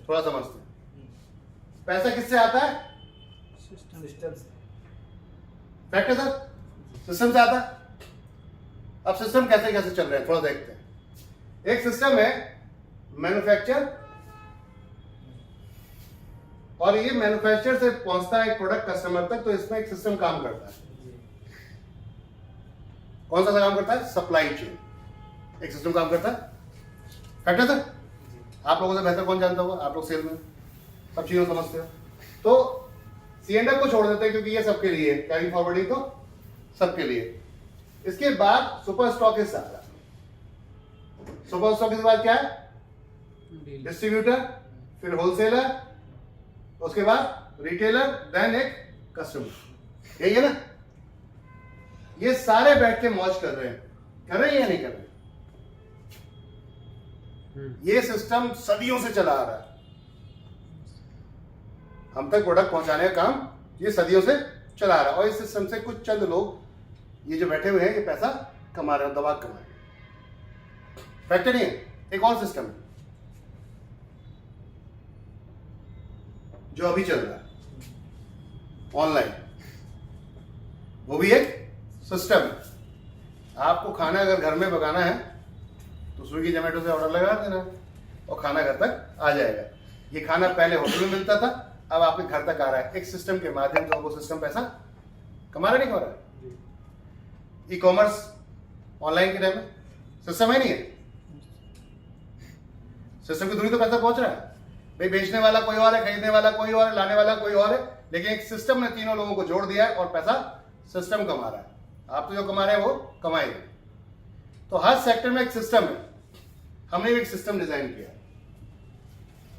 थोड़ा समझते हैं, पैसा किससे आता है? सिस्टम से। फैक्ट है सर, सिस्टम से आता है। अब सिस्टम कैसे कैसे चल रहे हैं थोड़ा देखते हैं। एक सिस्टम है मैन्युफैक्चर, और ये मैन्युफैक्चर से पहुंचता है एक प्रोडक्ट कस्टमर तक, तो इसमें एक सिस्टम काम करता है। कौन सा काम करता है? सप्लाई चेन एक सिस्टम काम करता है। फैक्ट है सर? आप लोगों से बेहतर कौन जानता होगा? आप लोग सेल में सब चीजों को समझते हो। तो C&F को छोड़ देते हैं क्योंकि ये सबके लिए, कैरी फॉरवर्डिंग तो सबके लिए। इसके बाद सुपर स्टॉकिस्ट आ रहा है। सुपर स्टॉकिस्ट के बाद क्या है? डिस्ट्रीब्यूटर, फिर होलसेलर, उसके बाद रिटेलर, देन एक कस्टमर। यही है ना? ये सारे बैठ के मौज कर रहे हैं। कर रहे हैं या नहीं कर रहे? ये सिस्टम सदियों से चला आ रहा है। हम तक प्रोडक्ट पहुंचाने का काम ये सदियों से चला आ रहा है, और इस सिस्टम से कुछ चंद लोग ये जो बैठे हुए हैं ये पैसा कमा रहे हैं, दबा कमा रहे हैं। फैक्ट नहीं है? एक और सिस्टम है जो अभी चल रहा है ऑनलाइन, वो भी एक सिस्टम है। आपको खाना अगर घर में पकाना है तो स्विगी जोमेटो से ऑर्डर लगा देना और खाना घर तक आ जाएगा। ये खाना पहले होटल में मिलता था, अब आपके घर तक आ रहा है एक सिस्टम के माध्यम से। वो सिस्टम पैसा कमा रहा नहीं कमा रहा है? ई कॉमर्स ऑनलाइन के टाइम में सिस्टम है नहीं है, सिस्टम की दूरी तो पैसा पहुंच रहा है भाई, बेचने वाला कोई और है, खरीदने वाला कोई और है, लाने वाला कोई और है, लेकिन एक सिस्टम ने तीनों लोगों को जोड़ दिया है और पैसा सिस्टम कमा रहा है। आप तो जो कमा रहे हैं वो कमाएंगे। तो हर सेक्टर में एक सिस्टम है, हमने भी एक सिस्टम डिजाइन किया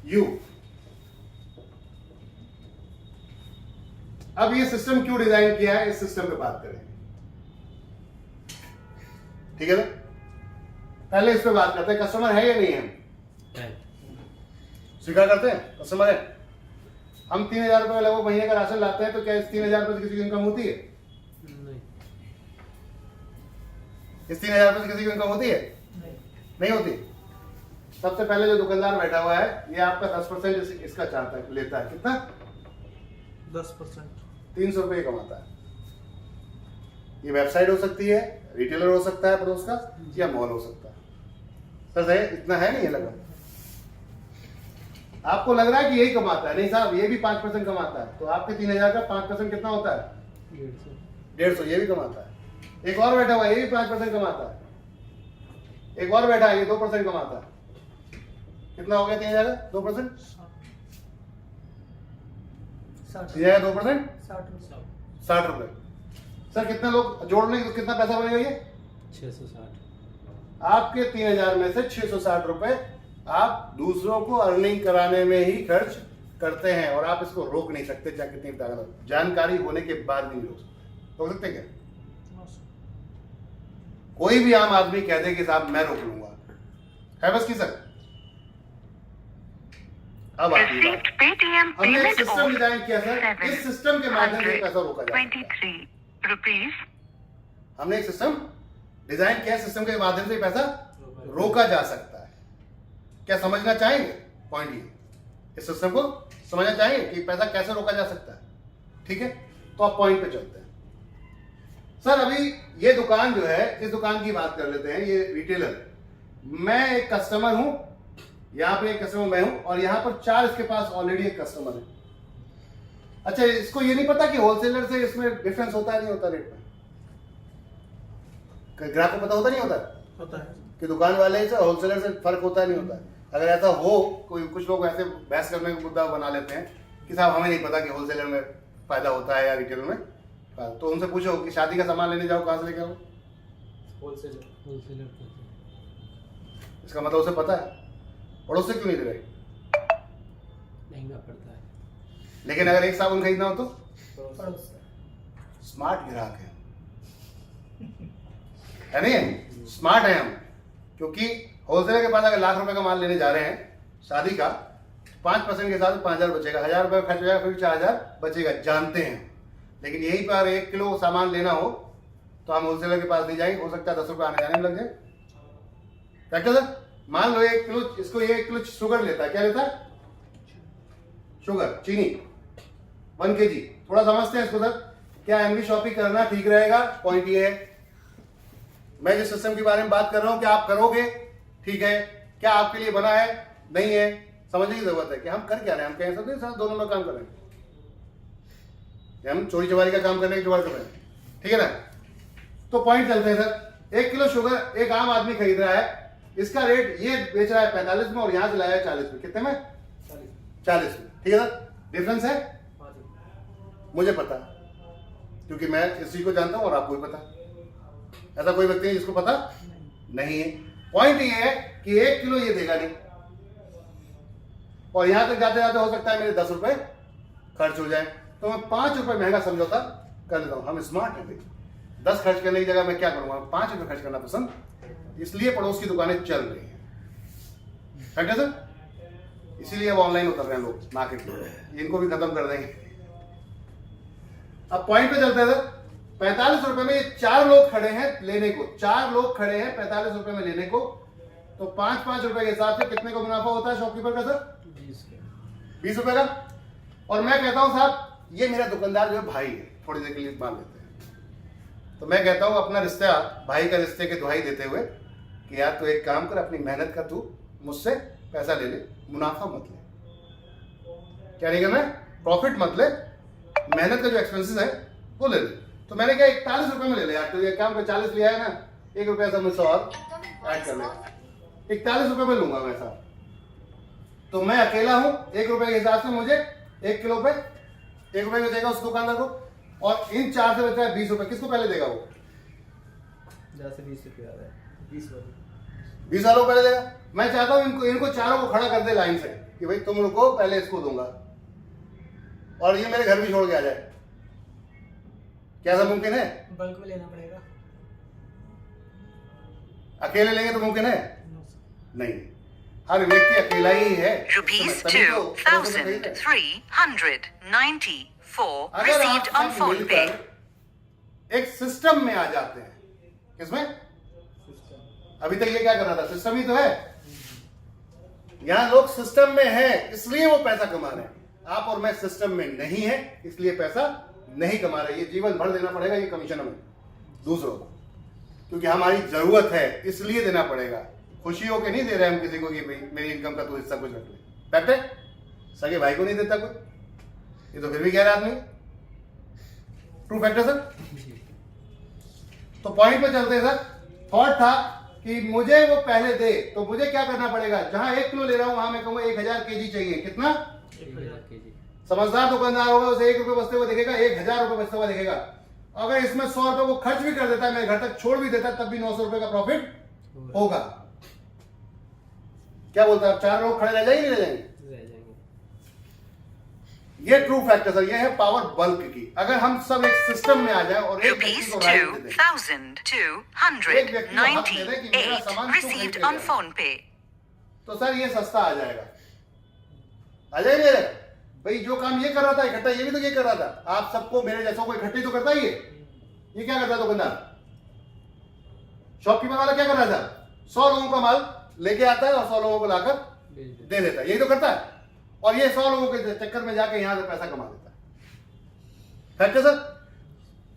यू। अब ये सिस्टम क्यों डिजाइन किया है, इस सिस्टम पे बात करेंगे, ठीक है ना। पहले इस पे बात करते हैं, कस्टमर है या नहीं है, स्वीकार करते हैं कस्टमर है। हम 3,000 रुपए लगभग महीने का राशन लाते हैं, तो क्या इस 3,000 रुपए से किसी की इनकम होती है? नहीं। इस 3,000 रुपए से किसी की इनकम होती है? नहीं होती। सबसे पहले जो दुकानदार बैठा हुआ है, ये आपका 10% इसका चाहता है, लेता है। कितना? 10%। 300 रुपए कमाता है। ये वेबसाइट हो सकती है, रिटेलर हो सकता है पड़ोस का, या मॉल हो सकता है। सर है इतना है नहीं, लगा आपको लग रहा है कि यही कमाता है, नहीं साहब ये भी 5% कमाता है। तो आपके 3,000 का 5% कितना होता है? 150। ये भी कमाता है। एक और बैठा हुआ है, ये भी 5% कमाता है। एक और बैठा है, ये 2% कमाता है। कितना हो गया 3,000 का 2%? 3,000 का 2% 60 रुपए। सर कितने लोग जोड़ लेंगे तो कितना पैसा बनेगा? ये 660। आपके 3,000 में से 660 रुपए आप दूसरों को अर्निंग कराने में ही खर्च करते हैं, और आप इसको रोक नहीं सकते, चाहे कितनी ताकत जानकारी होने के बाद भी नहीं रोक सकते क्या? कोई भी आम आदमी कह दे कि साहब मैं रोक लूंगा, है बस की सर। अब आती है बात। Paytm हमने एक payment सिस्टम of डिजाइन किया सर, इस सिस्टम के माध्यम से पैसा रोका जाता है। 723 rupees. हमने एक सिस्टम डिजाइन किया, सिस्टम के माध्यम से पैसा रोका जा सकता है। क्या समझना चाहेंगे पॉइंट? ये इस सिस्टम को समझना चाहेंगे कि पैसा कैसे रोका जा सकता है, ठीक है। तो आप पॉइंट पे चलते हैं। सर अभी ये दुकान जो है, इस दुकान की बात कर लेते हैं। ये रिटेलर, मैं एक कस्टमर हूं, यहां पे एक कस्टमर मैं हूं, और यहां पर 4 इसके पास ऑलरेडी एक कस्टमर है। अच्छा, इसको ये नहीं पता कि होलसेलर से इसमें डिफरेंस होता है नहीं होता रेट में? ग्राहक को पता होता नहीं होता कि दुकान वाले से होलसेलर से फर्क होता नहीं होता? अगर ऐसा हो, कोई कुछ लोग ऐसे बहस करने का मुद्दा बना लेते हैं कि साहब हमें नहीं पता कि होलसेलर में फायदा होता है या रिटेलर में, तो उनसे पूछो कि शादी का सामान लेने जाओ, कहां से लेके आओ? होलसेलर। इसका मतलब उसे पता है, पड़ोस से क्यों नहीं दे रहे? महंगा पड़ता है। लेकिन अगर एक साबुन खरीदना हो तो स्मार्ट ग्राहक है नहीं? स्मार्ट है हम, क्योंकि होलसेलर के पास अगर लाख रुपए का माल लेने जा रहे हैं शादी का, 5% के साथ 5,000 बचेगा, 1,000 रुपए खर्च हो जाएगा, फिर 4,000 बचेगा, जानते हैं। लेकिन यहीं पर 1 किलो सामान लेना हो तो हम होलसेलर के पास नहीं जाएंगे, हो सकता है 10 रुपए आने जाने में लग जाए। क्या सर? मान लो 1 किलो, इसको ये 1 किलो शुगर लेता है, क्या लेता है? शुगर, चीनी 1 kg। थोड़ा समझते हैं इसको सर, क्या एमबी शॉपिंग करना ठीक रहेगा? पॉइंट ये है, मैं जिस सिस्टम के बारे में बात कर रहा हूं, क्या आप करोगे? ठीक है। क्या आपके लिए बना है? नहीं है। समझने की जरूरत है कि हम कर क्या रहे हैं। हम कह सकते हैं सर दोनों में काम कर रहे हैं, हम चोरी चमारी का काम करने की जुगाड़ कर रहे हैं, ठीक है ना। तो पॉइंट चलते हैं सर। 1 किलो शुगर एक आम आदमी खरीद रहा है, इसका रेट ये बेच रहा है 45 में और यहां से लाया है 40 में। कितने में? 40 में, ठीक है सर। डिफरेंस है, मुझे पता, क्योंकि मैं इस चीज को जानता हूं और आपको भी पता। ऐसा कोई व्यक्ति है जिसको पता नहीं है। पॉइंट ये है कि 1 किलो ये देगा नहीं, और यहां तक जाते जाते हो सकता है मेरे 10 रुपए खर्च हो जाए, तो मैं 5 रुपए महंगा समझौता कर लेता हूं। हम स्मार्ट हैं भाई, 10 खर्च करने की जगह मैं क्या करूंगा, 5 रुपए खर्च करना पसंद, इसलिए पड़ोस की दुकानें चल रही हैं, है सर। इसीलिए अब ऑनलाइन उतर रहे हैं लोग मार्केट में, इनको भी खत्म कर देंगे। अब पॉइंट पे चलते हैं सर। 45 रुपए में ये 4 लोग खड़े हैं लेने को, 4 लोग खड़े हैं 45 रुपए में लेने को, तो 5-5 रुपए के हिसाब से कितने को मुनाफा होता है शॉपकीपर का सर? 20 रुपए का। और मैं कहता हूं साहब ये मेरा दुकानदार जो है भाई है, थोड़ी देर के लिए मान लेते हैं, तो मैं कहता हूं अपना रिश्ता, भाई का रिश्ते की दुहाई देते हुए कि यार तू एक काम कर, अपनी मेहनत का तू मुझसे पैसा ले ले, मुनाफा मत ले। क्या नहीं करना है? प्रॉफिट मत ले, मेहनत का जो एक्सपेंसेस है वो ले ले। तो मैंने क्या 41 रुपए में ले लिया, तो ये काम पे 40 लिया है ना, 1 रुपया सब मुझसे और ऐड कर ले, 41 रुपए में लूंगा मैं साहब। तो मैं अकेला हूं, 1 रुपए के हिसाब से मुझे 1 किलो पे 1 रुपए में देगा उस दुकानदार को, और इन 4 से बचा है 20 रुपए, किसको पहले देगा वो? जहाँ से 20 रुपये आ रहा है 20 वाली 20 वालों को पहले देगा। मैं चाहता हूं इनको चारों को खड़ा कर दे लाइन से कि भाई तुम रुको, पहले इसको दूंगा और ये मेरे घर भी छोड़ के आ जाए। क्या सब मुमकिन है? बल्क में लेना पड़ेगा। अकेले लेंगे तो मुमकिन है नहीं, हर व्यक्ति अकेला ही है। Rupees तभी तो पड़ोस में खरीदता है। 2,394 अगर received आप on सब phone pay. मिलकर एक सिस्टम में आ जाते हैं, किसमें? अभी तक ये क्या कर रहा था? सिस्टम ही तो है। यहां लोग सिस्टम में हैं इसलिए वो पैसा कमा रहे हैं, आप और मैं सिस्टम में नहीं है इसलिए पैसा नहीं कमा रहे। ये जीवन भर देना पड़ेगा ये कमीशन हमें दूसरों को, क्योंकि हमारी जरूरत है इसलिए देना पड़ेगा। खुशी होके नहीं दे रहे हम किसी को कि भाई मेरी इनकम का तो हिस्सा कुछ रख ले, फैक्ट है। सगे भाई को नहीं देता कोई, ये तो फिर भी कह रहा आदमी। ट्रू फैक्ट है सर। तो पॉइंट पे चलते हैं सर। थॉट था कि मुझे वो पहले दे, तो मुझे क्या करना पड़ेगा? जहां 1 किलो ले रहा हूं वहां मैं कहूंगा 1000 केजी चाहिए। कितना? 1000 kg। समझदार दुकानदार होगा, उसे 1 रुपये बचते हुए दिखेगा, 1000 रुपये बचते हुआ दिखेगा। अगर इसमें 100 रुपये वो खर्च भी कर देता है, मेरे घर तक छोड़ भी देता है, तब भी 900 रुपये का प्रॉफिट होगा। क्या बोलता है? आप 4 लोग खड़े रह जाएंगे नहीं रह जाएंगे? रह जाएंगे। ये ट्रू फैक्ट है सर, ये है पावर बल्क की। अगर हम सब एक सिस्टम में आ जाए और एक व्यक्ति Rupees को राइट दे दें, 2,298 received on phone pay. तो सर ये सस्ता आ जाएगा। आ जाएगा भाई, जो काम ये कर रहा था इकट्ठा, ये भी तो ये कर रहा था। आप सबको मेरे जैसों को इकट्ठे तो करता ही है। ये क्या करता दुकानदार? शॉपकीपर वाला क्या कर रहा था? 100 लोगों का माल लेके आता है और 100 लोगों को लाकर दे देता है, यही तो करता है। और ये 100 लोगों के चक्कर में जाके यहां से पैसा कमा देता है। फैक्ट है सर।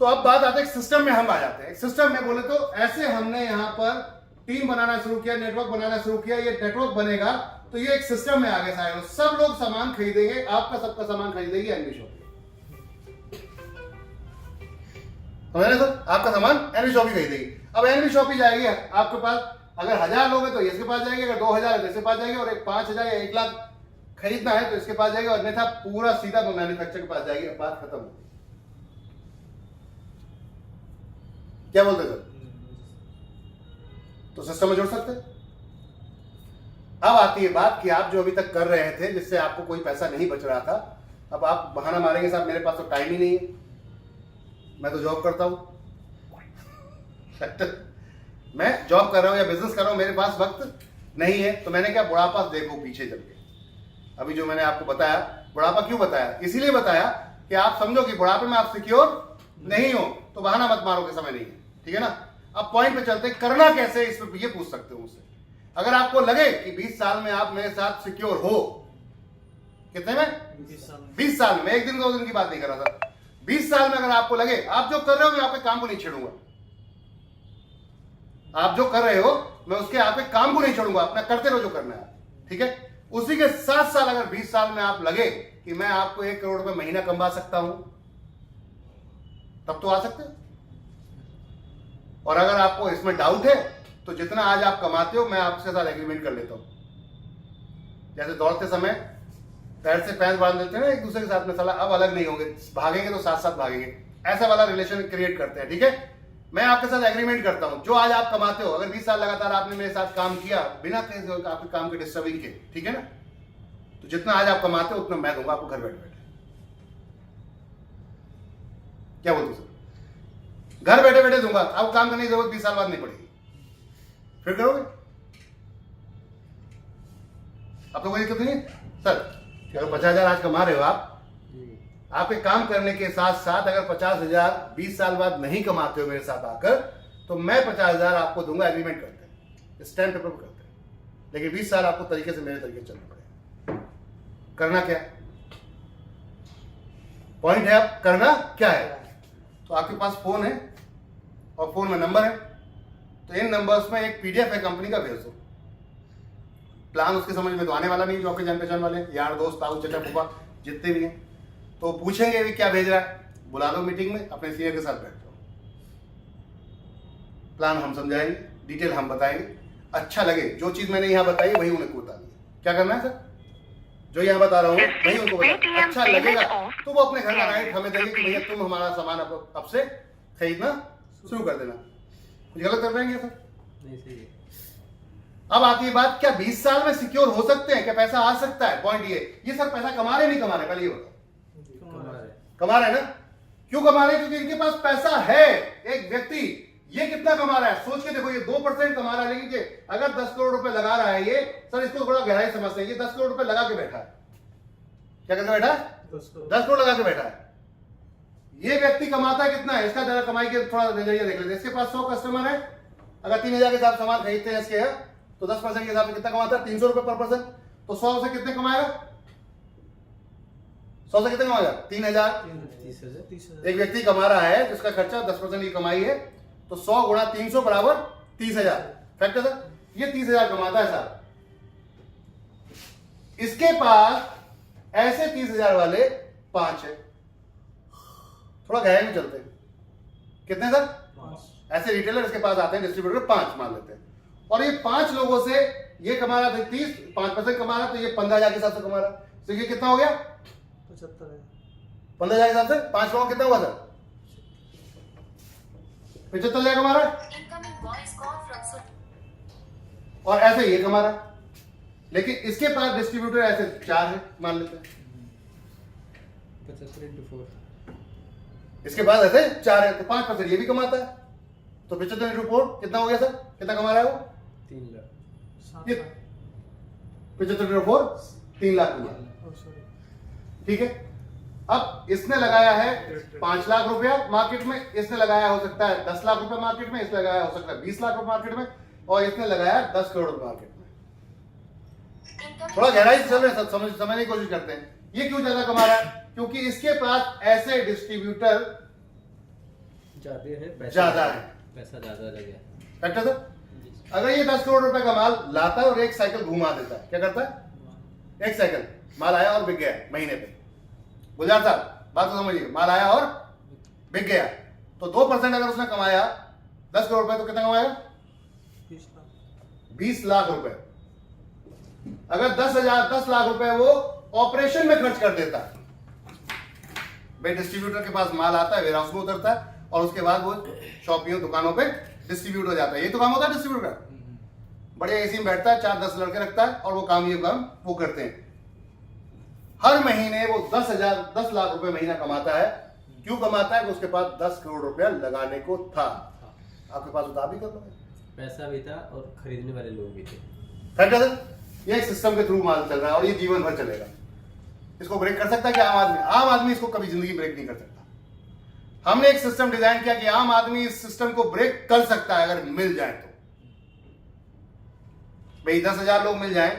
तो अब बात आती है सिस्टम में हम आ जाते हैं। सिस्टम में बोले तो ऐसे हमने यहां पर टीम बनाना शुरू किया, नेटवर्क बनाना शुरू किया। ये नेटवर्क बनेगा तो ये एक सिस्टम में आगे सारे सब लोग सामान खरीदेंगे, आपका सबका सामान खरीदेगी एनवी शॉपी। समझ रहे सर? आपका सामान एनवी शॉपी खरीदेगी। अब एनवी शॉपी जाएगी आपके पास, अगर 1000 लोग हैं तो इसके पास जाएंगे, अगर 2000 है तो इसके पास जाएंगे, और एक 5000 या 1 लाख खरीदना है तो इसके पास जाएगा, और अन्यथा पूरा सीधा मैन्युफैक्चरर के पास जाएगी। बात खत्म हो। क्या बोलते सर? तो सिस्टम में जोड़ सकते हैं। अब आती है बात कि आप जो अभी तक कर रहे थे जिससे आपको कोई पैसा नहीं बच रहा था, अब आप बहाना मारेंगे साहब मेरे पास तो टाइम ही नहीं है, मैं तो जॉब करता हूं। मैं जॉब कर रहा हूं या बिजनेस कर रहा हूं, मेरे पास वक्त नहीं है। तो मैंने क्या, बुढ़ापा देखो पीछे चल के। अभी जो मैंने आपको बताया, बुढ़ापा क्यों बताया? इसीलिए बताया कि आप समझो कि बुढ़ापे में आप सिक्योर नहीं हो, तो बहाना मत मारो कि समय नहीं है। ठीक है ना? अब पॉइंट पे चलते, करना कैसे इस पे ये पूछ सकते हो मुझसे। अगर आपको लगे कि 20 साल में आप मेरे साथ सिक्योर हो, कितने में? 20 साल में। 1 दिन 2 दिन की बात नहीं कर रहा था। 20 साल में अगर आपको लगे आप जो कर रहे हो मैं आपके काम को नहीं छेड़ूंगा, आप जो कर रहे हो मैं उसके आपके काम को नहीं छोड़ूंगा, अपना करते रहो जो करना है। ठीक है? उसी के साथ साथ अगर 20 साल में आप लगे कि मैं आपको 1 करोड़ रुपए महीना कमा सकता हूं, तब तो आ सकते हो। और अगर आपको इसमें डाउट है तो जितना आज आप कमाते हो मैं आपके साथ एग्रीमेंट कर लेता हूं। जैसे दौड़ते समय पैर से पैर बांध देते हैं ना एक दूसरे के साथ में, साला अब अलग नहीं होंगे, भागेंगे तो साथ साथ भागेंगे, ऐसा वाला रिलेशन क्रिएट करते हैं। ठीक है? मैं आपके साथ एग्रीमेंट करता हूं, जो आज आप कमाते हो, अगर 20 साल लगातार आपने मेरे साथ काम किया बिना किसी आपके काम के डिस्टर्बिंग के, ठीक है ना, तो जितना आज आप कमाते हो उतना मैं दूंगा आपको घर बैठे बैठे। क्या बोलते हो सर? घर बैठे बैठे दूंगा आपको, काम करने की जरूरत 20 साल बाद नहीं पड़ेगी। फिर करोगे? अब तो कोई दिक्कत नहीं है सर। अगर 50,000 आज कमा रहे हो आपके काम करने के साथ साथ अगर 50,000 20 साल बाद नहीं कमाते हो मेरे साथ आकर, तो मैं 50,000 आपको दूंगा। एग्रीमेंट करते हैं, स्टैम्प पेपर पर करते हैं, लेकिन 20 साल आपको तरीके से मेरे तरीके चलना पड़ेगा। करना क्या है? पॉइंट है, आप करना क्या है? तो आपके पास फोन है और फोन में नंबर है, तो इन नंबर्स में एक पीडीएफ है कंपनी का, भेज दो। प्लान उसके समझ में तो आने वाला नहीं, जो आपके जान पहचान वाले यार दोस्त ताऊ चचा फूफा जितने भी हैं, तो पूछेंगे भी क्या भेज रहा है, बुला लो मीटिंग में, अपने सीनियर के साथ बैठ जाओ। प्लान हम समझाएंगे, डिटेल हम बताएंगे, अच्छा लगे जो चीज मैंने यहाँ बताई वही उनको बता दी। क्या करना है सर? जो यहाँ बता रहा हूँ वही उनको बता, अच्छा लगेगा तो वो अपने घर का राइट हमें देंगे कि भैया तुम हमारा सामान अब से खरीदना शुरू कर देना। कुछ गलत कर रहे हैं सर? नहीं, सही है। अब आती है बात, क्या 20 साल में सिक्योर हो सकते हैं? क्या पैसा आ सकता है? पॉइंट ये सर पैसा कमा रहे नहीं कमा रहे? पहले ये बताओ। कमा रहे ना? क्यों कमा रहे हैं? क्योंकि इनके पास पैसा है। एक व्यक्ति ये कितना कमा रहा है सोच के देखो, ये 2% कमा रहा है, लेकिन अगर 10 करोड़ रुपए लगा रहा है ये, सर इसको थोड़ा गहराई समझते हैं, ये 10 करोड़ रुपए लगा के बैठा है। क्या करके बैठा है? 10 करोड़ लगा के बैठा है। ये व्यक्ति कमाता है कितना है? इसका जरा कमाई के थोड़ा नजरिया देख लेते हैं। इसके पास 100 कस्टमर है, अगर 3000 के हिसाब सामान खरीदते हैं इसके, तो 10% के हिसाब से कितना कमाता है? 300 रुपए पर पर्सन। तो 100 से कितने कमाएगा? 100 से कितने कमाएगा? 3000। 30,000। एक व्यक्ति कमा रहा है जिसका खर्चा 10% की कमाई है, तो 100 गुणा 300 बराबर 30,000। फैक्ट है सर, ये 30,000 कमाता है सर। इसके पास ऐसे 30,000 वाले 5 है। थोड़ा गहराई में चलते हैं, कितने सर? 5। ऐसे रिटेलर इसके पास आते हैं, डिस्ट्रीब्यूटर 5 मान लेते हैं, और ये 5 लोगों से ये कमा रहा था 30, 5% कमा रहा, तो ये 15,000 के हिसाब से कमा रहा। तो ये कितना हो गया? 75,000। 15,000 के हिसाब से 5 लोगों कितना हुआ सर? 75,000 कमा रहा है। और ऐसे ये कमा रहा है, लेकिन इसके पास डिस्ट्रीब्यूटर ऐसे 4 है मान लेते हैं। 75 × 4, इसके पास ऐसे 4 है, तो 5% ये भी कमाता है, तो 75 × 4 कितना हो गया सर? कितना कमा रहा है वो? 3 लाख। 7 लाख। 75 × 4 3 लाख हुआ। ठीक है, अब इसने लगाया है 5 लाख रुपया मार्केट में, इसने लगाया हो सकता है 10 लाख रुपया मार्केट में, इसने लगाया हो सकता है 20 लाख रुपया मार्केट में, और इसने लगाया 10 करोड़ रुपया मार्केट में। थोड़ा गहराई से चल रहे हैं, समझने की कोशिश करते हैं। ये क्यों ज्यादा कमा रहा है? क्योंकि इसके पास ऐसे डिस्ट्रीब्यूटर ज्यादा है, पैसा ज्यादा लग गया। करेक्ट है सर? अगर ये 10 करोड़ रुपए का माल लाता है और एक साइकिल घुमा देता है, क्या करता है? एक साइकिल माल आया और बिक गया महीने पे। गुलजार साहब बात तो समझिए, माल आया और बिक गया, तो 2% अगर उसने कमाया 10 करोड़ रुपए, तो कितना कमाएगा? 20 लाख रुपए। अगर 10 लाख रुपए वो ऑपरेशन में खर्च कर देता है, भाई डिस्ट्रीब्यूटर के पास माल आता है, वेयरहाउस में उतरता है, और उसके बाद वो शॉपियों दुकानों पे डिस्ट्रीब्यूट हो जाता है। ये तो काम होता है डिस्ट्रीब्यूटर का। बड़े एसी में बैठता है, 4-10 लड़के रखता है, और वो काम वो करते हैं। हर महीने वो 10 लाख रुपए महीना कमाता है। क्यों कमाता है? कि उसके पास 10 करोड़ रुपया लगाने को था। आपके पास उतार भी कर लो, पैसा भी था और खरीदने वाले लोग भी थे। फैक्ट है सर? ये एक सिस्टम के थ्रू माल चल रहा है, और ये जीवन भर चलेगा। इसको ब्रेक कर सकता है क्या आम आदमी? आम आदमी इसको कभी जिंदगी ब्रेक नहीं कर सकता। हमने एक सिस्टम डिजाइन किया कि आम आदमी इस सिस्टम को ब्रेक कर सकता है, अगर मिल जाए तो। भाई 10,000 लोग मिल जाएं,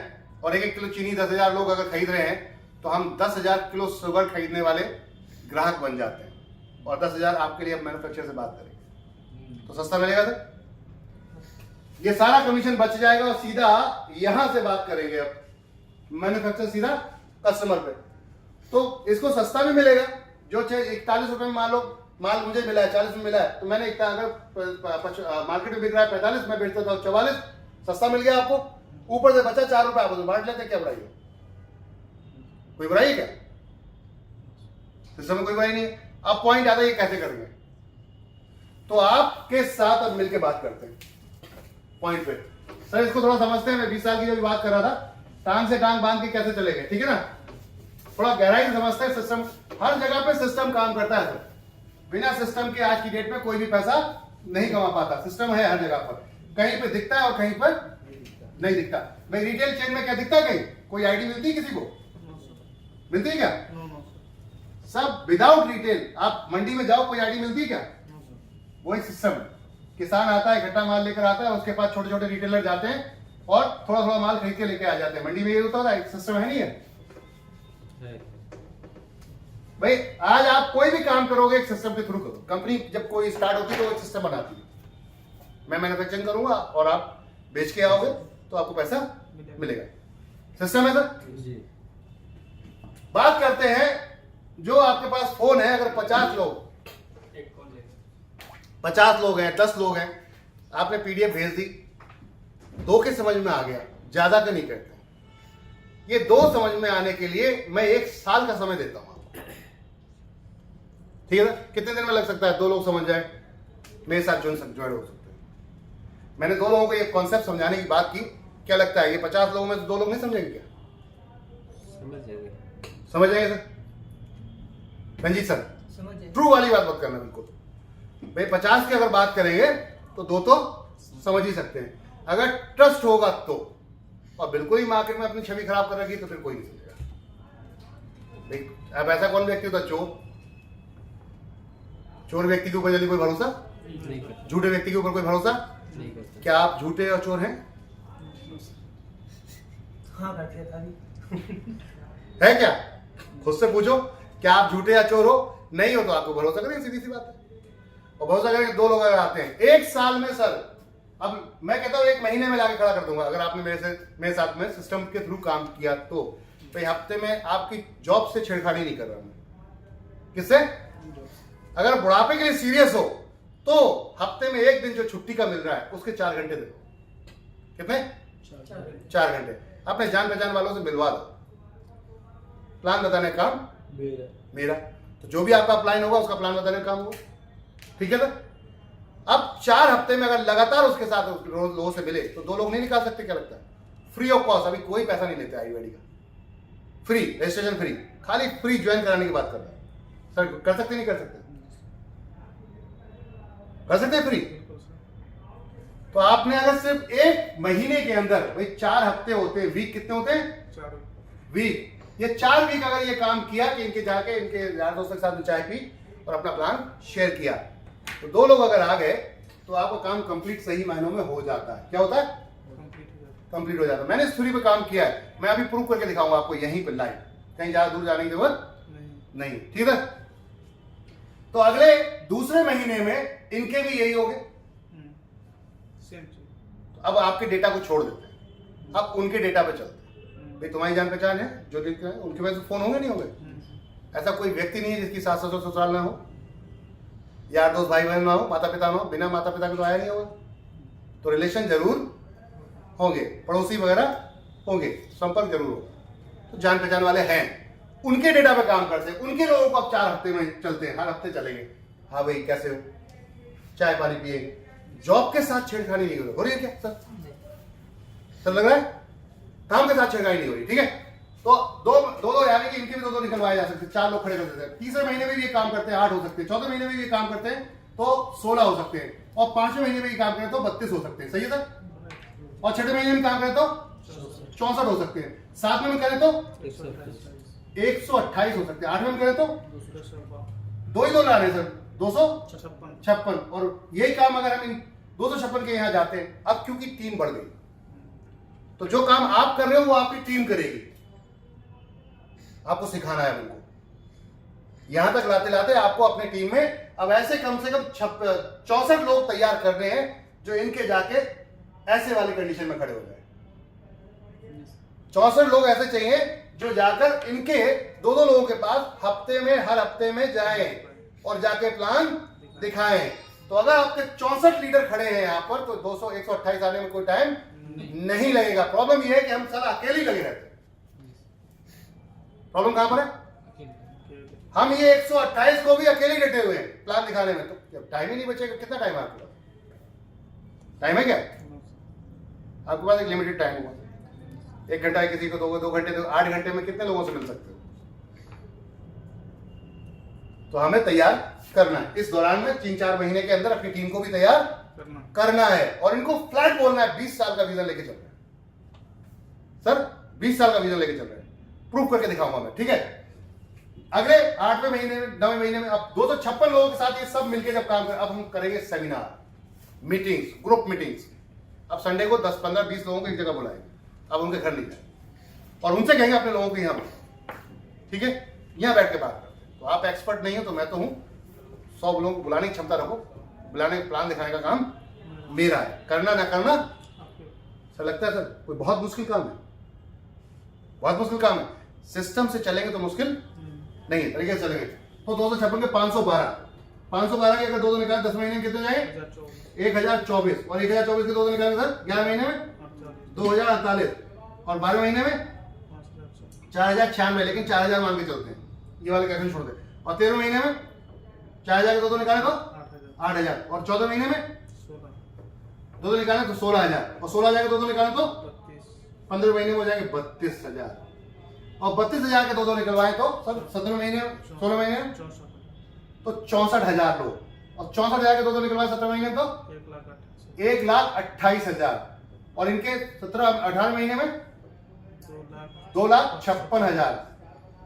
और 1-1 किलो चीनी 10,000 लोग अगर खरीद रहे हैं, तो हम 10,000 किलो शुगर खरीदने वाले ग्राहक बन जाते हैं, और 10,000 आपके लिए मैन्युफैक्चरर से बात करेंगे, तो सस्ता मिलेगा सर। ये सारा कमीशन बच जाएगा, और सीधा यहां से बात करेंगे अब मैन्युफैक्चरर सीधा कस्टमर पे, तो इसको सस्ता भी मिलेगा। जो 41 रुपए में माल मुझे मिला है, 40 में मिला है, तो मैंने अगर मार्केट में बिक रहा है 45, मैं बेचता था 44, सस्ता मिल गया आपको। ऊपर से बचा 4 रुपए, आप बांट लेते, क्या बुराई है? कोई बुराई है क्या? सिस्टम में कोई बुराई नहीं है। अब पॉइंट आता है, ये कैसे करेंगे? तो आपके साथ अब मिलकर बात करते हैं पॉइंट पे। सर इसको थोड़ा समझते हैं। मैं 20 साल की जो भी बात कर रहा था, टांग से टांग बांध के कैसे चलेंगे, ठीक है ना? थोड़ा गहराई से समझते हैं। सिस्टम हर जगह पे सिस्टम काम करता है सर। बिना सिस्टम के आज की डेट में कोई भी पैसा नहीं कमा पाता। सिस्टम है हर जगह पर, कहीं पे दिखता है और कहीं पर नहीं दिखता। भाई रिटेल चेन में क्या दिखता है? कहीं कोई आईडी मिलती है किसी को? मिलती है क्या? सब विदाउट रिटेल। आप मंडी में जाओ, कोई आईडी मिलती है क्या? वो एक सिस्टम है। किसान आता है, इकट्ठा माल लेकर आता है, उसके पास छोटे छोटे रिटेलर जाते हैं और थोड़ा थोड़ा माल खरीद के लेके आ जाते हैं। मंडी में ये होता है, एक सिस्टम है नहीं है भाई? आज आप कोई भी काम करोगे एक सिस्टम के थ्रू करो। कंपनी जब कोई स्टार्ट होती है तो एक सिस्टम बनाती है। मैं मैन्युफैक्चरिंग करूंगा और आप बेच के आओगे तो आपको पैसा मिलेगा। सिस्टम है सर जी। बात करते हैं, जो आपके पास फोन है, अगर 50 लोग हैं, 10 लोग हैं, आपने पीडीएफ भेज दी, 2 के समझ में आ गया, ज्यादा का नहीं कहते। ये 2 समझ में आने के लिए मैं 1 साल का समय देता हूं आपको, ठीक है ना? कितने दिन में लग सकता है 2 लोग समझ जाए, मेरे साथ ज्वाइन हो सकते हैं। मैंने 2 लोगों को ये कॉन्सेप्ट समझाने की बात की, क्या लगता है ये 50 लोगों में से 2 लोग नहीं समझेंगे क्या? समझ जाएंगे सर? रंजीत सर, ट्रू वाली बात मत करना बिल्कुल भाई। 50 की अगर बात करेंगे तो 2 तो समझ ही सकते हैं, अगर ट्रस्ट होगा तो। और बिल्कुल ही मार्केट में अपनी छवि खराब कर रखी तो फिर कोई नहीं समझेगा भाई। अब ऐसा कौन व्यक्ति होता? चोर व्यक्ति के ऊपर जल्दी कोई भरोसा नहीं करता, झूठे व्यक्ति के ऊपर कोई भरोसा नहीं करता। क्या आप झूठे और चोर हैं? हाँ करते हैं है क्या? खुद से पूछो, क्या आप झूठे या चोर हो? नहीं हो तो आपको भरोसा करेंगे, सीधी सी बात है। और भरोसा करेंगे 2 लोग अगर आते हैं 1 साल में सर, अब मैं कहता हूं 1 महीने में लाके खड़ा कर दूंगा अगर आपने मेरे साथ में सिस्टम के थ्रू काम किया तो। भाई हफ्ते में आपकी जॉब से छेड़खानी नहीं कर रहा मैं। किससे? अगर बुढ़ापे के लिए सीरियस हो तो हफ्ते में 1 दिन जो छुट्टी का मिल रहा है उसके 4 घंटे दे दो। कितने? 4 घंटे अपने जान पहचान वालों से मिलवा दो। प्लान बताने का काम मेरा, तो जो भी आपका प्लान होगा उसका प्लान बताने का काम होगा, ठीक है ना? अब 4 हफ्ते में अगर लगातार उसके साथ लोगों से मिले तो 2 लोग नहीं निकाल सकते? क्या लगता है? फ्री ऑफ कॉस्ट, अभी कोई पैसा नहीं लेते आईवेडी का, फ्री रजिस्ट्रेशन, फ्री, खाली फ्री ज्वाइन कराने की बात कर रहे हैं सर। कर सकते नहीं कर सकते? कर सकते फ्री। तो आपने अगर सिर्फ 1 महीने के अंदर, भाई 4 हफ्ते होते हैं, वीक कितने होते हैं? 4 वीक। ये 4 वीक अगर ये काम किया कि इनके जाके इनके यार दोस्तों के साथ में चाय पी और अपना प्लान शेयर किया, तो 2 लोग अगर आ गए तो आपका काम कंप्लीट सही मायनों में हो जाता है। क्या होता है? कंप्लीट हो जाता है। मैंने इस थ्योरी पे काम किया है, मैं अभी प्रूव करके दिखाऊंगा आपको यहीं पे लाइव, कहीं ज्यादा दूर जाने की जरूरत नहीं, ठीक है? तो अगले दूसरे महीने में इनके भी यही हो गए। तो अब आपके डेटा को छोड़ देते हैं, अब उनके डेटा पे चलते हैं। भाई तुम्हारी जान पहचान है जो लिखते हैं उनके पास फोन होंगे नहीं होंगे? ऐसा कोई व्यक्ति नहीं है जिसकी सास ससुर ससुराल ना हो, यार दोस्त भाई बहन ना हो, माता पिता ना हो। बिना माता पिता के तो आया नहीं होगा, तो रिलेशन जरूर होंगे, पड़ोसी वगैरह होंगे, संपर्क जरूर होगा। तो जान पहचान वाले हैं, उनके डेटा पे काम करते हैं, उनके लोगों को अब 4 हफ्ते में चलते हैं, हर हफ्ते चलेंगे। हाँ भाई कैसे हो, चाय पानी पिएंगे। जॉब के साथ छेड़खानी नहीं हो रही है क्या सर? सर लग रहा है काम के साथ छेड़खानी नहीं हो रही, ठीक है? तो दो यानी कि इनके भी 2 निकलवाए जा सकते हैं, 4 लोग खड़े कर देते हैं। तीसरे महीने में भी ये काम करते हैं 8 हो सकते हैं, चौथे महीने में भी ये काम करते हैं तो 16 हो सकते हैं, और 5वें महीने में ये काम करें तो 32 हो सकते हैं, सही है सर? और 6ठे महीने में काम करें तो 64 हो सकते हैं, 7वें में करें तो 128 हो सकते हैं, 8वें में करें तो 2 ही 2 ला रहे हैं सर, 256। और यही काम अगर हम इन 256 के यहां जाते हैं, अब क्योंकि टीम बढ़ गई तो जो काम आप कर रहे हो वो आपकी टीम करेगी। आपको सिखाना है उनको। यहां तक लाते लाते आपको अपने टीम में अब ऐसे कम से कम 64 लोग तैयार करने हैं जो इनके जाके ऐसे वाली कंडीशन में खड़े हो जाए। 64 लोग ऐसे चाहिए जो जाकर इनके 2-2 लोगों के पास हर हफ्ते में जाएं और जाके प्लान दिखाएं। तो अगर आपके 64 लीडर खड़े हैं यहां पर तो 128 आने में कोई टाइम नहीं लगेगा। प्रॉब्लम यह है कि हम सारा अकेले लगे रहते हैं। प्रॉब्लम कहां पर है? हम ये 128 को भी अकेले डटे हुए हैं प्लान दिखाने में, तो टाइम ही नहीं बचेगा। कितना टाइम है आपके पास? टाइम है क्या आपके पास? एक लिमिटेड टाइम होगा, 1 घंटा है, किसी को 2 घंटे, तो 8 घंटे में कितने लोगों से मिल सकते हो? तो हमें तैयार करना है इस दौरान में 3-4 महीने के अंदर अपनी टीम को भी तैयार करना है और इनको फ्लैट बोलना है। 20 साल का विजन लेके चल रहे हैं सर, 20 साल का विजन लेके चल रहे हैं, प्रूव करके दिखाऊंगा मैं, ठीक है? अगले 8वें महीने में 9वें महीने में अब 256 लोगों के साथ ये सब मिलकर जब काम करें, अब हम करेंगे सेमिनार, मीटिंग्स, ग्रुप मीटिंग्स। अब संडे को 10, 15, 20 लोगों को एक जगह बुलाएंगे, अब उनके घर नहीं जाए और उनसे कहेंगे अपने लोगों को यहाँ पर, ठीक है, यहाँ बैठ के बात करते हैं। तो आप एक्सपर्ट नहीं हो तो मैं तो हूँ, 100 लोगों को बुलाने की क्षमता रखो, बुलाने प्लान दिखाने का काम मेरा है, करना ना करना सर लगता है सर कोई बहुत मुश्किल काम है, बहुत मुश्किल काम है। सिस्टम से चलेंगे तो मुश्किल नहीं है, तरीके से चलेंगे तो 256 के 512 की अगर 2 निकाल 10 महीने में कितने जाए? 1024 और 1024 के 2 निकालेंगे सर 11 महीने में 2048 और 12 महीने में 4096, लेकिन 4000 मान के चलते हैं, ये वाले कैसे छोड़ दे। और 13 महीने में 4000 के 2 निकाले तो 8000 और 14 महीने में 2 निकाले तो 16000 और 16000 के 2 निकाले तो 15 महीने में हो जाएंगे 32,000 और 32,000 के 2 निकलवाए तो सर 17 महीने 16 महीने में तो 64,000 लोग और 64,000 के 2 निकलवाए 17 महीने में तो 1,28,000 और इनके 17-18 महीने में 2,56,000।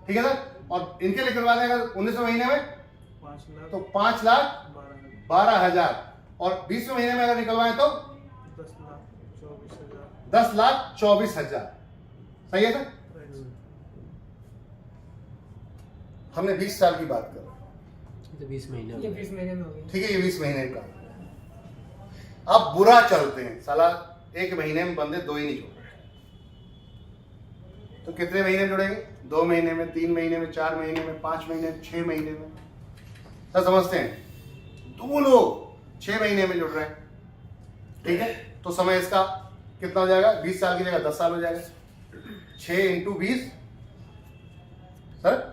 ठीक है सर, और इनके निकलवा दें अगर 19वें महीने में तो 5,12,000 और 20वें महीने में अगर निकलवाएं तो 10,24,000। सही है सर। हमने 20 साल की बात कर, तो 20 महीने ये 20 महीने में हो गई। ठीक है, ये 20 महीने का। अब बुरा चलते हैं, साला एक महीने में बंदे 2 ही नहीं जोड़ रहे, तो कितने महीने में जुड़ेंगे? 2 महीने में, 3 महीने में, 4 महीने में, 5 महीने में, 6 महीने में। सर समझते हैं, 2 लोग 6 महीने में जुड़ रहे हैं, ठीक है, तो समय इसका कितना हो जाएगा? 20 साल की जगह 10 साल हो जाएगा। 6 × 20 सर।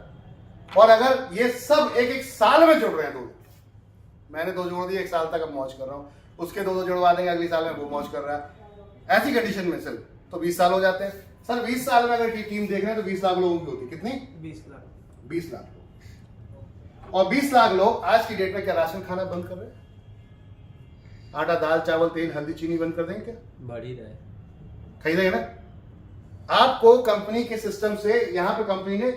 और अगर ये सब एक साल में जुड़ रहे हैं, 2 मैंने 2 जोड़ दिए, 1 साल तक अब मौज कर रहा हूं, उसके 2 जुड़वा देंगे, अगले साल में वो मौज कर रहा है, ऐसी कंडीशन में सर तो 20 साल हो जाते हैं। सर 20 साल में अगर टीम देख रहे हैं तो 20 लाख लोगों की होती है, कितनी? 20 लाख। 20 लाख लोग। और 20 लाख लोग आज की डेट में क्या राशन खाना बंद कर रहे हैं? आटा दाल चावल तेल हल्दी चीनी बंद कर देंगे क्या? बढ़ ही रहा है। खरीदेंगे ना। आपको कंपनी के सिस्टम से यहां पे कंपनी ने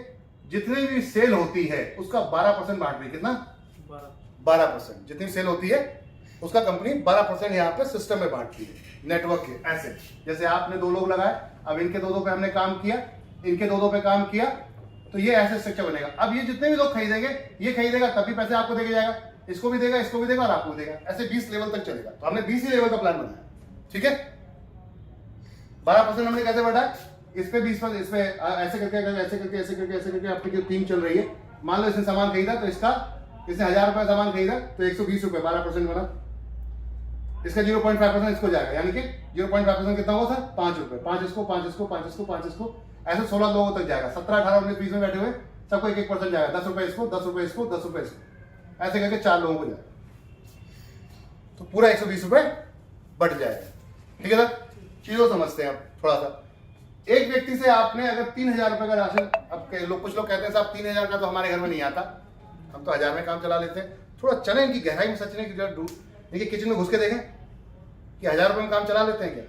जितनी भी सेल होती है उसका 12% बांट रही है। कितना? 12%। जितनी सेल होती है उसका कंपनी 12% यहाँ पे सिस्टम में बांटती है, नेटवर्क के। ऐसे जैसे आपने 2 लोग लगाए, अब इनके 2 पे हमने काम किया, इनके 2 पे काम किया, तो ये ऐसे स्ट्रक्चर बनेगा। अब ये जितने भी लोग खरीदेंगे, ये खरीदेगा तब भी पैसे आपको देके जाएगा, इसको भी देगा, इसको भी देगा और आपको देगा, ऐसे 20 लेवल तक चलेगा। तो हमने 20 ही लेवल का प्लान बनाया, ठीक है। 12% हमने कैसे बढ़ाया? इस पे 20%, इस पे ऐसे करके ऐसे करके ऐसे करके ऐसे करके आपकी जो टीम चल रही है, मान लो इसने सामान खरीदा तो इसने 1000 रुपए सामान खरीदा तो 120 रुपए 12% बना, इसका 0.5% इसको जाएगा, यानी कि 0.5% कितना होगा सर? 5 रुपए। 5 इसको, 5 इसको, 5 इसको, 5 इसको, ऐसे 16 लोगों तक जाएगा। 17, 18, 19, 20 में बैठे हुए सबको 1-1% जाएगा। 10 रुपए इसको, 10 रुपए इसको, 10 रुपए इसको, ऐसे करके 4 लोगों को जाएगा, तो पूरा 120 रुपए बढ़ जाएगा। ठीक है सर, चीजों समझते हैं आप थोड़ा सा। एक व्यक्ति से आपने अगर 3000 रुपए का राशन, अब कुछ लोग कहते हैं साहब 3000 का तो हमारे घर में नहीं आता, हम तो 1000 में काम चला लेते हैं। थोड़ा चले इनकी गहराई में, सचने की देखिए, किचन में घुस के देखें कि 1000 रुपए में काम चला लेते हैं क्या?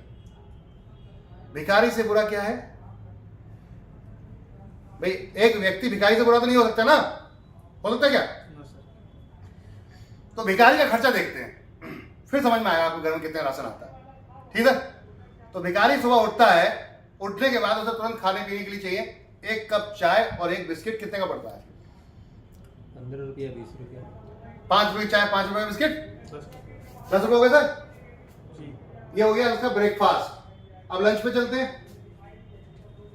भिखारी से बुरा क्या है भाई? एक व्यक्ति भिखारी से बुरा तो नहीं हो सकता ना, हो सकता है क्या? तो भिखारी का खर्चा देखते हैं, फिर समझ में आएगा आपको घर में कितना राशन आता है। ठीक है, तो भिखारी सुबह उठता है, उठने के बाद उसे तुरंत खाने पीने के लिए चाहिए 1 कप चाय और 1 बिस्किट। कितने का पड़ता है? 15 रुपया 20 रुपया। 5 रुपए चाय, 5 रुपए बिस्किट, 10 रुपए हो गए सर। ये हो गया उसका ब्रेकफास्ट। अब लंच पे चलते हैं,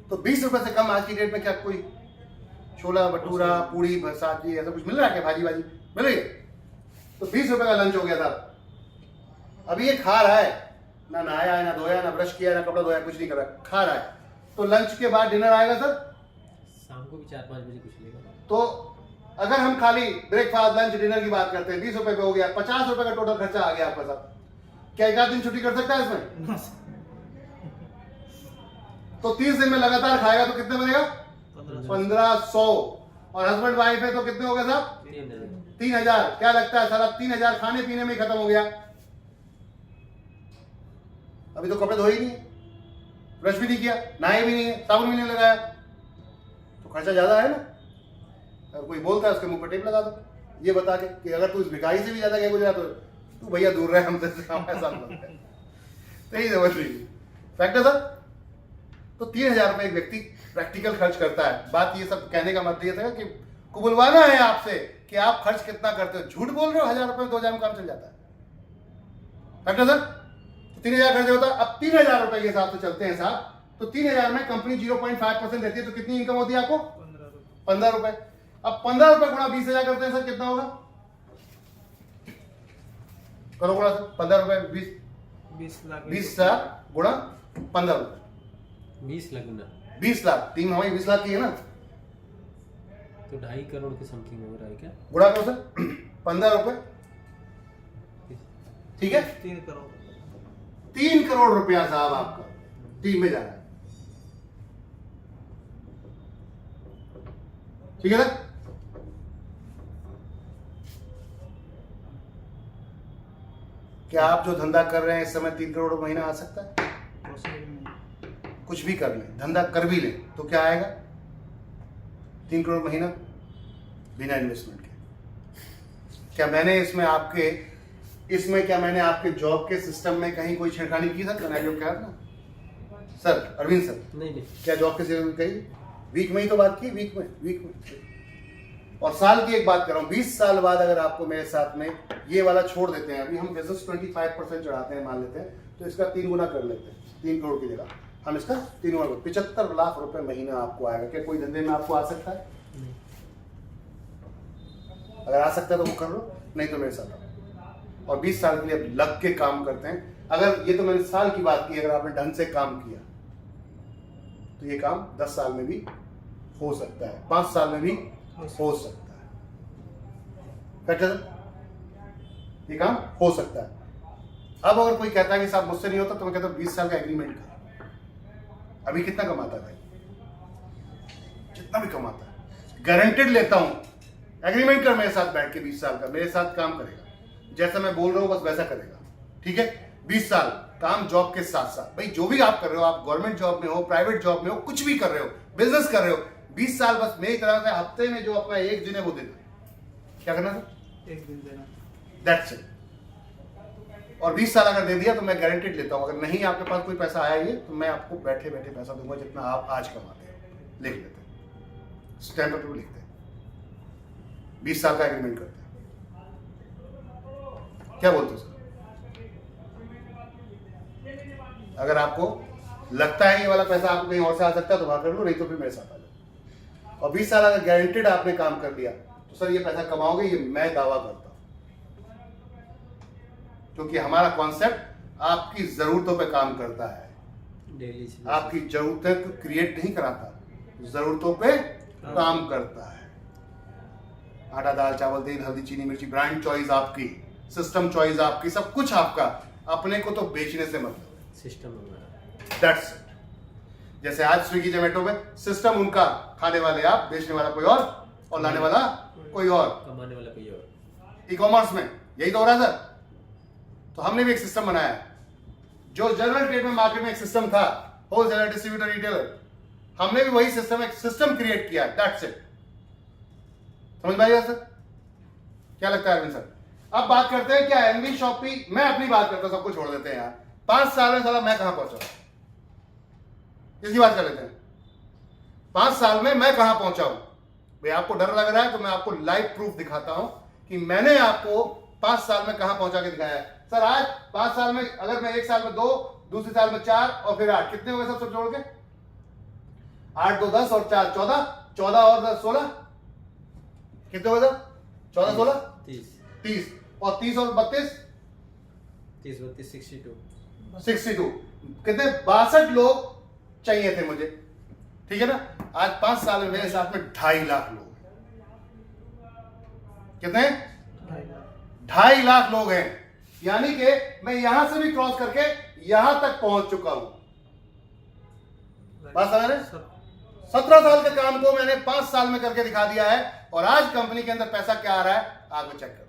तो 20 रुपए से कम आज की डेट में क्या कोई छोला भटूरा पूड़ी भरसाजी ऐसा कुछ मिल रहा है क्या? भाजी भाजी मिल रही है? तो 20 रुपए का लंच हो गया था। अभी ये खा रहा है, ना नहाया है, ना धोया, ना ब्रश किया, ना कपड़ा धोया, कुछ नहीं कर रहा है, खा रहा है। तो लंच के बाद डिनर आएगा सर, शाम को भी 4-5 बजे कुछ लेगा। तो अगर हम खाली ब्रेकफास्ट लंच डिनर की बात करते हैं, 20 रुपए पे हो गया, 50 रुपए का टोटल खर्चा आ गया आपका साथ। क्या 1 आध दिन छुट्टी कर सकता है इसमें? तो 30 दिन में लगातार खाएगा तो कितने बनेगा? 1500। और हस्बैंड वाइफ है तो कितने हो गए साहब? 3000। क्या लगता है सारा 3000 खाने पीने में खत्म हो गया। अभी तो कपड़े धोए ही नहीं, ब्रश भी नहीं किया, नहाए भी नहीं है, साबुन भी नहीं लगाया, तो खर्चा ज्यादा है ना। अगर कोई बोलता है उसके मुंह पर टेप लगा दो, ये बता के कि अगर तू इस भिखारी से भी ज्यादा क्या गुजरा तो तू भैया दूर रहे हमसे, ऐसा तो यही समझ लीजिए फैक्ट है सर। तो 3000 रुपए एक व्यक्ति प्रैक्टिकल खर्च करता है। बात ये सब कहने का मतलब ये था कि बुलवाना है आपसे कि आप खर्च कितना करते हो। झूठ बोल रहे हो, 1000 रुपए में 2000 में काम चल जाता है। फैक्ट है सर। तो 3000 खर्च होता है। अब 3000 रुपए के हिसाब से चलते हैं साहब, तो 3000 में कंपनी 0.5% देती है, तो कितनी इनकम होती है आपको? 15 रुपए। अब 15 रुपए गुणा 20,000 करते हैं सर, कितना होगा? करो गुणा सर, 15 रुपए 20 लाख 20 लाख गुणा 15 रुपए, 20 लगना 20 लाख, टीम हमारी 20 लाख की है ना, तो 2.5 करोड़ के समथिंग हो रहा है क्या? गुणा करो सर 15 रुपए, ठीक है, 3 करोड़ 3 करोड़ रुपया साहब आपका टीम में जा रहा है, ठीक है ना। क्या आप जो धंधा कर रहे हैं इस समय 3 करोड़ महीना आ सकता है? पॉसिबल नहीं। कुछ भी कर लें, धंधा कर भी लें तो क्या आएगा? 3 करोड़ महीना बिना इन्वेस्टमेंट के। क्या मैंने क्या मैंने आपके जॉब के सिस्टम में कहीं कोई छेड़खानी की सर? क्या ना सर, अरविंद सर, नहीं क्या जॉब के सिस्टम में कही? वीक में ही तो बात की, वीक में। और साल की एक बात कर रहा हूँ, 20 साल बाद अगर आपको मेरे साथ में ये वाला छोड़ देते हैं, अभी हम बिजनेस 25% चढ़ाते हैं मान लेते हैं, तो इसका 3 गुना कर लेते हैं, 3 करोड़ की जगह हम इसका 3 गुना, 75 लाख रुपए महीना आपको आएगा। क्या कोई धंधे में आपको आ सकता है? अगर आ सकता है तो वो कर लो, नहीं तो मेरे साथ आओ। और 20 साल के लिए लग के काम करते हैं। अगर ये तो मैंने साल की बात की, अगर आपने ढंग से काम किया तो ये काम 10 साल में भी हो सकता है, 5 साल में भी हो सकता है, कैसे ये काम हो सकता है। अब अगर कोई कहता है कि साहब मुझसे नहीं होता, तो मैं कहता हूं 20 साल का एग्रीमेंट कर। अभी कितना कमाता है भाई? जितना भी कमाता है, गारंटेड लेता हूं, एग्रीमेंट कर मेरे साथ बैठ के 20 साल का, मेरे साथ काम करेगा, जैसा मैं बोल रहा हूं बस वैसा करेगा, ठीक है। 20 साल काम जॉब के साथ साथ, भाई जो भी आप कर रहे हो, आप गवर्नमेंट जॉब में हो, प्राइवेट जॉब में हो, कुछ भी कर रहे हो, बिजनेस कर रहे हो, 20 साल बस मेरी तरह से हफ्ते में जो अपना 1 दिन है वो देना। क्या करना सर? 1 दिन देना, दैट्स इट। और 20 साल अगर दे दिया तो मैं गारंटेड लेता हूं, अगर नहीं आपके पास कोई पैसा आया ये, तो मैं आपको बैठे बैठे पैसा दूंगा जितना आप आज कमाते हो। लिख लेते हैं, स्टैम्प पेपर पे लिखते हैं, 20 साल का एग्रीमेंट करते हैं। क्या बोलते हो सर? अगर आपको लगता है ये वाला पैसा आपको कहीं और से आ सकता है तो वहां कर लो, नहीं तो फिर मेरे साथ आ जाओ। और 20 साल अगर गारंटेड आपने काम कर लिया तो सर ये पैसा कमाओगे, ये मैं दावा करता हूं, क्योंकि हमारा कॉन्सेप्ट आपकी जरूरतों पे काम करता है, डेली आपकी जरूरतें को क्रिएट नहीं कराता, जरूरतों पे काम करता है। आटा दाल चावल तेल हल्दी चीनी मिर्ची, ब्रांड चॉइस आपकी, सिस्टम चॉइस आपकी, सब कुछ आपका, अपने को तो बेचने से मतलब सिस्टम हमारा। That's it. जैसे आज स्विगी जोमेटो में सिस्टम उनका, खाने वाले आप, बेचने वाला कोई और लाने वाला कोई और, कमाने वाला कोई और। ई कॉमर्स में यही तो हो रहा है सर। तो हमने भी एक सिस्टम बनाया है, जो जनरल ट्रेड में मार्केट में एक सिस्टम था, होलसेलर डिस्ट्रीब्यूटर रिटेलर, हमने भी वही सिस्टम, एक सिस्टम क्रिएट किया। That's it. समझ में आइएगा सर? क्या लगता है अरविंद सर? अब बात करते हैं क्या एनवी शॉपी, मैं अपनी बात करता हूं, सबको छोड़ देते हैं यार। 5 साल में साला मैं कहां पहुंचा, इसकी बात कर लेते हैं। 5 साल में मैं कहां पहुंचा हूं भाई? आपको डर लग रहा है तो मैं आपको लाइव प्रूफ दिखाता हूं कि मैंने आपको 5 साल में कहां पहुंचा के दिखाया है। सर आज 5 साल में, अगर मैं 1 साल में 2, दूसरे साल में 4 और फिर 8, कितने हो गए सब जोड़ के? 8 2 10 और 4 14, 14 और 10 16, कितने हो गए सर? 14 16 30 और 30 और 32 30 32 62, कितने? 62 लोग चाहिए थे मुझे, ठीक है ना। आज 5 साल में मेरे साथ में 2.5 लाख लोग हैं। कितने? 2.5 लाख लोग हैं, यानी कि मैं यहां से भी क्रॉस करके यहां तक पहुंच चुका हूं। बात समझ रहे? 17 साल के काम को मैंने 5 साल में करके दिखा दिया है, और आज कंपनी के अंदर पैसा क्या आ रहा है आगे चेक करो।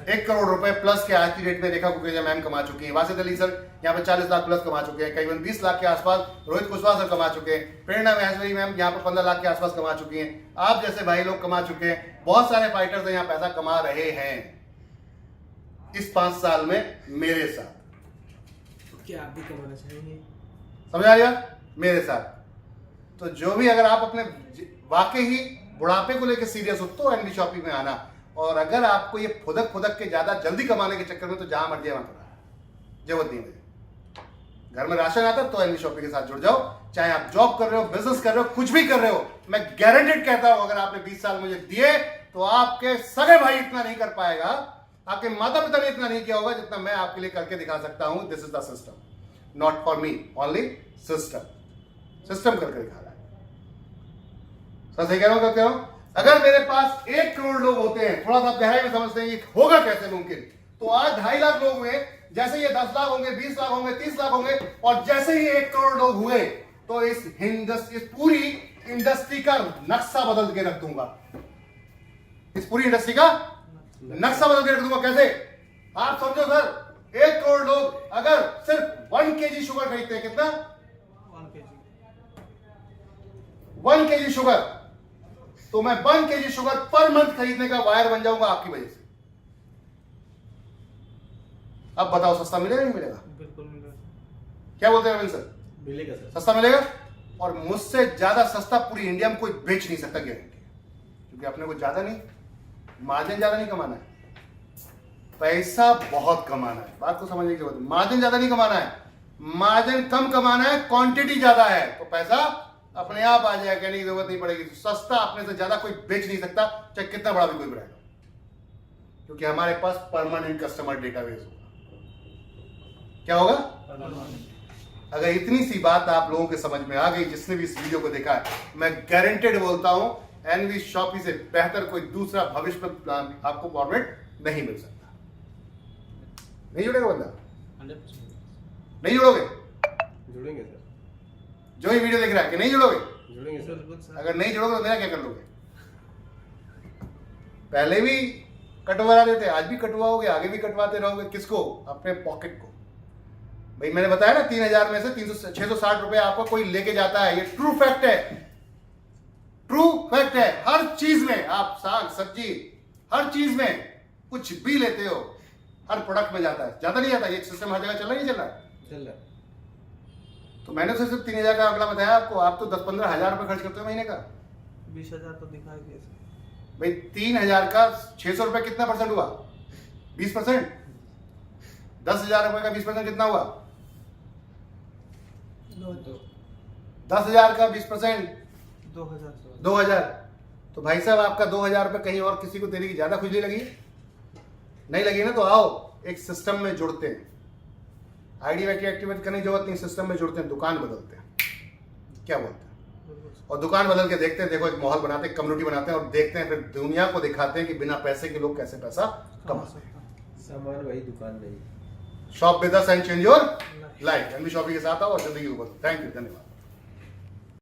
1 करोड़ रुपए प्लस के आज की डेट में रेखा कुकरेजा मैम कमा चुकी हैं, वासित अली सर यहाँ पे 40 लाख प्लस कमा चुके हैं, करीबन 20 लाख के आसपास रोहित कुशवाहा सर कमा चुके हैं, प्रेरणा महेश्वरी मैम यहाँ पे 15 लाख के आसपास कमा चुकी हैं, आप जैसे भाई लोग कमा चुके हैं, बहुत सारे फाइटर्स यहाँ पैसा कमा रहे हैं इस 5 साल में मेरे साथ। क्या आप भी कमाना चाहेंगे? समझ आ गया मेरे साथ? तो जो भी, अगर आप अपने वाकई ही बुढ़ापे को लेकर सीरियस हो तो एनवी शॉपिंग में आना। और अगर आपको ये फुदक के ज्यादा जल्दी कमाने के चक्कर में, तो जहां मर्जी वहां करा, जरूरत नहीं है। घर में राशन आता तो एनवी शॉपिंग के साथ जुड़ जाओ, चाहे आप जॉब कर रहे हो, बिजनेस कर रहे हो, कुछ भी कर रहे हो। मैं गारंटेड कहता हूं, अगर आपने 20 साल मुझे दिए तो आपके सगे भाई इतना नहीं कर पाएगा, आपके माता पिता ने इतना नहीं किया होगा जितना मैं आपके लिए करके दिखा सकता हूं। This is the system, not for me only, system करके दिखा रहा है। सही कह रहा हूं, क्या हूं? अगर मेरे पास 1 करोड़ लोग होते हैं, थोड़ा सा गहराई में समझते हैं ये होगा कैसे मुमकिन, तो आज 2.5 लाख लोग हुए, जैसे ये 10 लाख होंगे, 20 लाख होंगे, 30 लाख होंगे, और जैसे ही 1 करोड़ लोग हुए तो इस पूरी इंडस्ट्री का नक्शा बदल के रख दूंगा। इस पूरी इंडस्ट्री का नक्शा बदल के रख दूंगा। कैसे? आप समझो सर, 1 करोड़ लोग अगर सिर्फ 1 kg शुगर खरीदते हैं, कितना? 1 kg शुगर, तो मैं 1 kg शुगर पर मंथ खरीदने का वायर बन जाऊंगा आपकी वजह से। अब बताओ सस्ता मिलेगा नहीं मिलेगा? बिल्कुल मिलेगा। क्या बोलते हैं रविंद्र सर? मिलेगा सर, सस्ता मिलेगा, और मुझसे ज्यादा सस्ता पूरी इंडिया में कोई बेच नहीं सकता, गारंटी। क्योंकि अपने को ज्यादा नहीं, मार्जिन ज्यादा नहीं कमाना है, पैसा बहुत कमाना है। बात को समझने की जरूरत है। मार्जिन ज्यादा नहीं कमाना है, मार्जिन कम कमाना है, क्वांटिटी ज्यादा है, तो पैसा अपने आप आ जाएगा, कहने की जरूरत नहीं पड़ेगी। सस्ता अपने से ज्यादा कोई बेच नहीं सकता, चाहे कितना बड़ा भी कोई ब्रांड हो, क्योंकि हमारे पास परमानेंट कस्टमर डेटाबेस होगा। क्या होगा? अगर इतनी सी बात आप लोगों के समझ में आ गई, जिसने भी इस वीडियो को देखा है, मैं गारंटेड बोलता हूं एनवी शॉपी से बेहतर कोई दूसरा भविष्य में प्लान आपको फॉर्मेट नहीं मिल सकता। नहीं जुड़ेगा बंदा? 100% नहीं जुड़ोगे? जुड़ेंगे सर, जो ही वीडियो देख रहा है कि नहीं जुड़ोगे? जुड़ेंगे सर। बिल्कुल सर। अगर नहीं जुड़ोगे तो मेरा क्या कर लोगे? पहले भी कटवा रहे थे, आज भी कटवाओगे, आगे भी कटवाते रहोगे। किसको? अपने पॉकेट को। भाई मैंने बताया ना, 3000 में से 660 रुपए आपको कोई लेके जाता है। ये ट्रू फैक्ट है, ट्रू फैक्ट है। हर चीज में आप साग सब्जी, हर चीज में कुछ भी लेते हो, हर प्रोडक्ट में जाता है। जाता नहीं जाता? ये सिस्टम हर जगह चल रहा नहीं चल रहा? चल रहा है। तो मैंने तो सिर्फ 3000 का आंकड़ा बताया आपको। आप तो 10-15 हजार रुपए खर्च करते हो महीने का। 20,000 तो दिखाई दिए सर। भाई 3000 का 600 रुपए कितना परसेंट हुआ? 20%। 10,000 रुपए का 20% कितना हुआ? 10,000 का 20% 2,000। तो भाई साहब आपका 2,000 रुपए कहीं और किसी को देने की ज्यादा खुजली लगी? नहीं लगी ना? तो आओ एक सिस्टम में जुड़ते हैं। आईडी वाईडी एक्टिवेट करने की जरूरत नहीं, सिस्टम में जुड़ते हैं, दुकान बदलते हैं। क्या बोलते हैं? और दुकान बदल के देखते हैं, देखो एक माहौल बनाते हैं, कम्युनिटी बनाते हैं, और देखते हैं, फिर दुनिया को दिखाते हैं कि बिना पैसे के लोग कैसे पैसा कमा सकते हैं। सामान वही, दुकान नहीं। Shop with us and change your life. NV shopping के साथ आओ और जिंदगी को बदलो। थैंक यू, धन्यवाद।